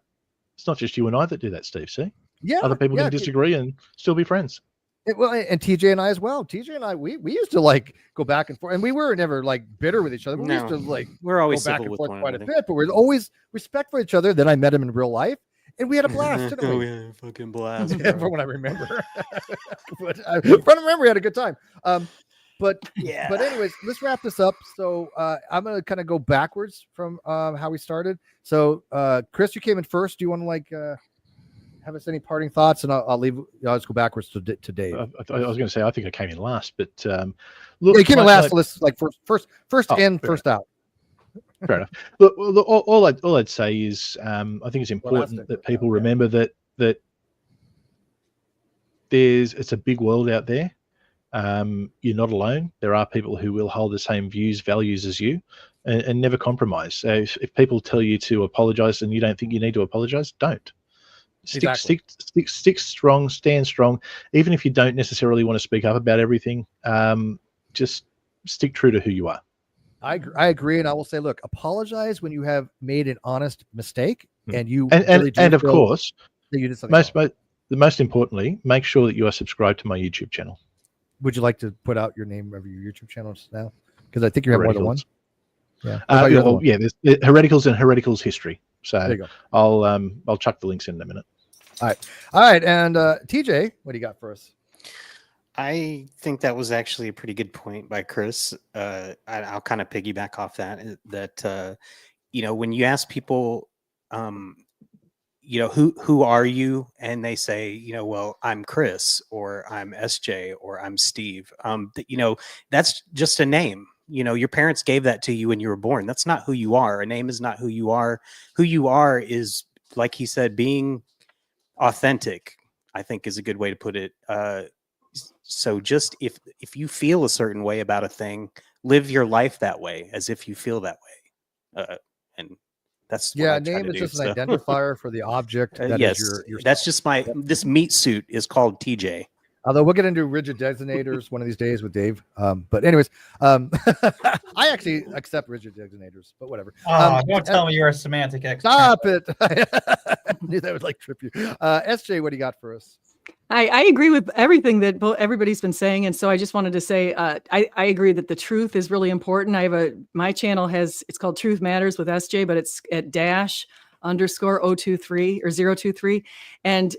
It's not just you and I that do that, Steve. See? Yeah. Other people can disagree and still be friends. And TJ and I as well. TJ and I, we used to go back and forth, and we were never bitter with each other. We used to we're always go back civil and with forth one quite another. a bit, but we're always respectful of each other. Then I met him in real life, and we had a blast, didn't we? We had a fucking blast. From what I remember. But I remember we had a good time. But anyways, let's wrap this up. So I'm gonna kind of go backwards from how we started. So Chris, you came in first. Do you want to have us any parting thoughts? And I'll leave. I'll just go backwards to Dave. I was going to say I think I came in last, but look, you came in last. So let's first in, first out. Fair enough. Look, all I'd say is I think it's important that people remember that it's a big world out there. You're not alone. There are people who will hold the same views, values as you, and never compromise. So if people tell you to apologize and you don't think you need to apologize, don't. Stick strong, stand strong. Even if you don't necessarily want to speak up about everything, just stick true to who you are. I agree, and I will say, look, apologize when you have made an honest mistake, and you and of course, you did something most importantly, make sure that you are subscribed to my YouTube channel. Would you like to put out your name of your YouTube channels now? Because I think you have more than one. Yeah. There's Hereticals and Hereticals History. So there you go. I'll chuck the links in a minute. All right. And TJ, what do you got for us? I think that was actually a pretty good point by Chris. I'll kind of piggyback off that. When you ask people, who are you? And they say, well, I'm Chris, or I'm SJ, or I'm Steve. That's just a name. Your parents gave that to you when you were born. That's not who you are. A name is not who you are. Who you are is, like he said, being authentic, I think is a good way to put it. So just if you feel a certain way about a thing, live your life that way, as if you feel that way. And that's what I try name to is do, just an identifier for the object. Yes, is your that's just this meat suit is called TJ. Although we'll get into rigid designators one of these days with Dave. But anyways, I actually accept rigid designators, but whatever. Don't tell me you're a semantic expert. Stop it. I knew that would trip you. SJ, what do you got for us? I agree with everything that everybody's been saying. And so I just wanted to say, I agree that the truth is really important. My channel it's called Truth Matters with SJ, but it's at _023 or 023. And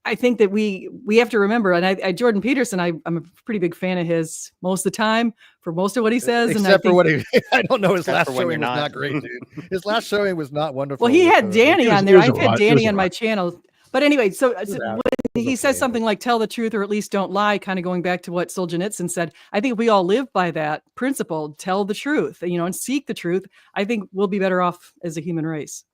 I think that we have to remember, and Jordan Peterson, I'm a pretty big fan of his most of the time for most of what he says. Except for what I don't know, his last showing was not great, dude. His last showing was not wonderful. Well, he had Danny on there. I've had Danny on my channel. But anyway, so when he says something like tell the truth or at least don't lie, kind of going back to what Solzhenitsyn said, I think if we all live by that principle, tell the truth, and seek the truth, I think we'll be better off as a human race.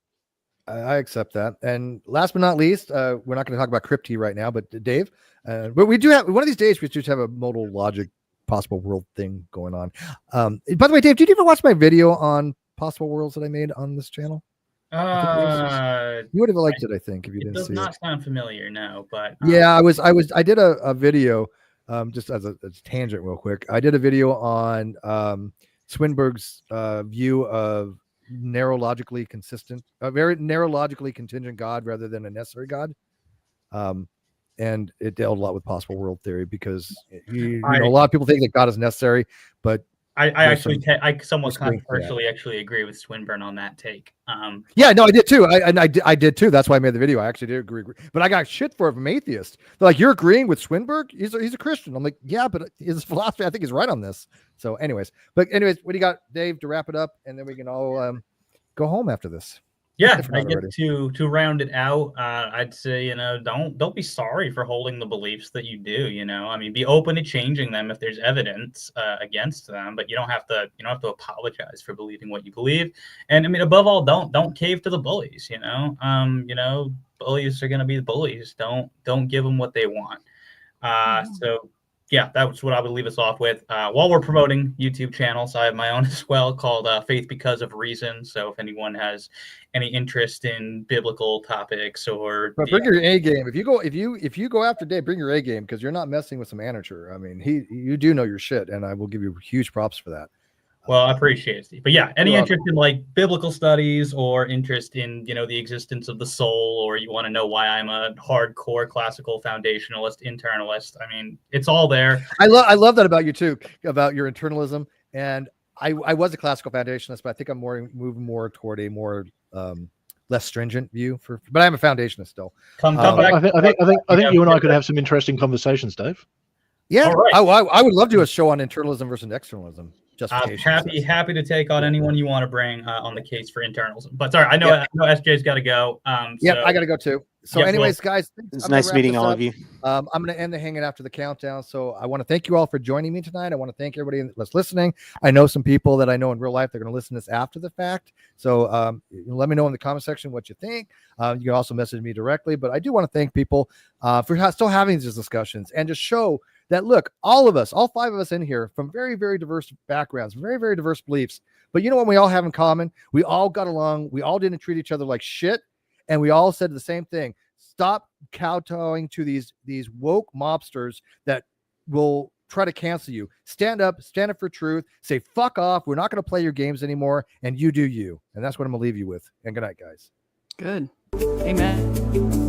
I accept that. And last but not least, we're not going to talk about crypty right now, but Dave, but we do have one of these days, we just have a modal logic possible world thing going on. By the way, Dave, did you ever watch my video on possible worlds that I made on this channel? You would have liked it, I think, if you didn't see it. It does not sound familiar, no, but yeah, I did a video just as a tangent real quick. I did a video on Swinburne's view of neurologically consistent, a very neurologically contingent God rather than a necessary God. And it dealt a lot with possible world theory because a lot of people think that God is necessary, but I somewhat controversially actually agree with Swinburne on that take. I did too. I did too. That's why I made the video. I actually did agree. But I got shit for it from atheists. They're like, you're agreeing with Swinburne? He's a Christian. I'm like, yeah, but his philosophy, I think, is right on this. So anyways, what do you got, Dave, to wrap it up? And then we can all go home after this. Yeah, If I not guess already. to round it out, I'd say, don't be sorry for holding the beliefs that you do. I mean, be open to changing them if there's evidence against them, but you don't have to apologize for believing what you believe. And I mean, above all, don't cave to the bullies. Bullies are going to be bullies. Don't give them what they want. So yeah, that's what I would leave us off with. While we're promoting YouTube channels, I have my own as well called Faith Because of Reason. So if anyone has any interest in biblical topics or But bring your A game. If you go after Dave, bring your A game because you're not messing with some amateur. I mean, you do know your shit, and I will give you huge props for that. Well, I appreciate it, Steve. But yeah, any interest in like biblical studies or interest in, the existence of the soul, or you want to know why I'm a hardcore classical foundationalist, internalist, I mean, it's all there. I love that about you too, about your internalism. And I was a classical foundationalist, but I think I'm moving more toward a more less stringent view but I'm a foundationist still. Come back. I think you and I could have some interesting conversations, Dave. Yeah, right. I would love to do a show on internalism versus externalism. I'm happy to take on anyone you want to bring on the case for internalism. But sorry, I know SJ's got to go. Yeah, I got to go too. So, anyways, guys, it's nice meeting all of you. I'm going to end the hanging after the countdown. So, I want to thank you all for joining me tonight. I want to thank everybody that's listening. I know some people that I know in real life, they're going to listen to this after the fact. So, let me know in the comment section what you think. You can also message me directly. But I do want to thank people for still having these discussions and just show that, look, all of us, all 5 of us in here from very, very diverse backgrounds, very, very diverse beliefs. But you know what we all have in common? We all got along. We all didn't treat each other like shit. And we all said the same thing. Stop kowtowing to these woke mobsters that will try to cancel you. Stand up for truth. Say, fuck off. We're not going to play your games anymore. And you do you. And that's what I'm going to leave you with. And good night, guys. Good. Amen.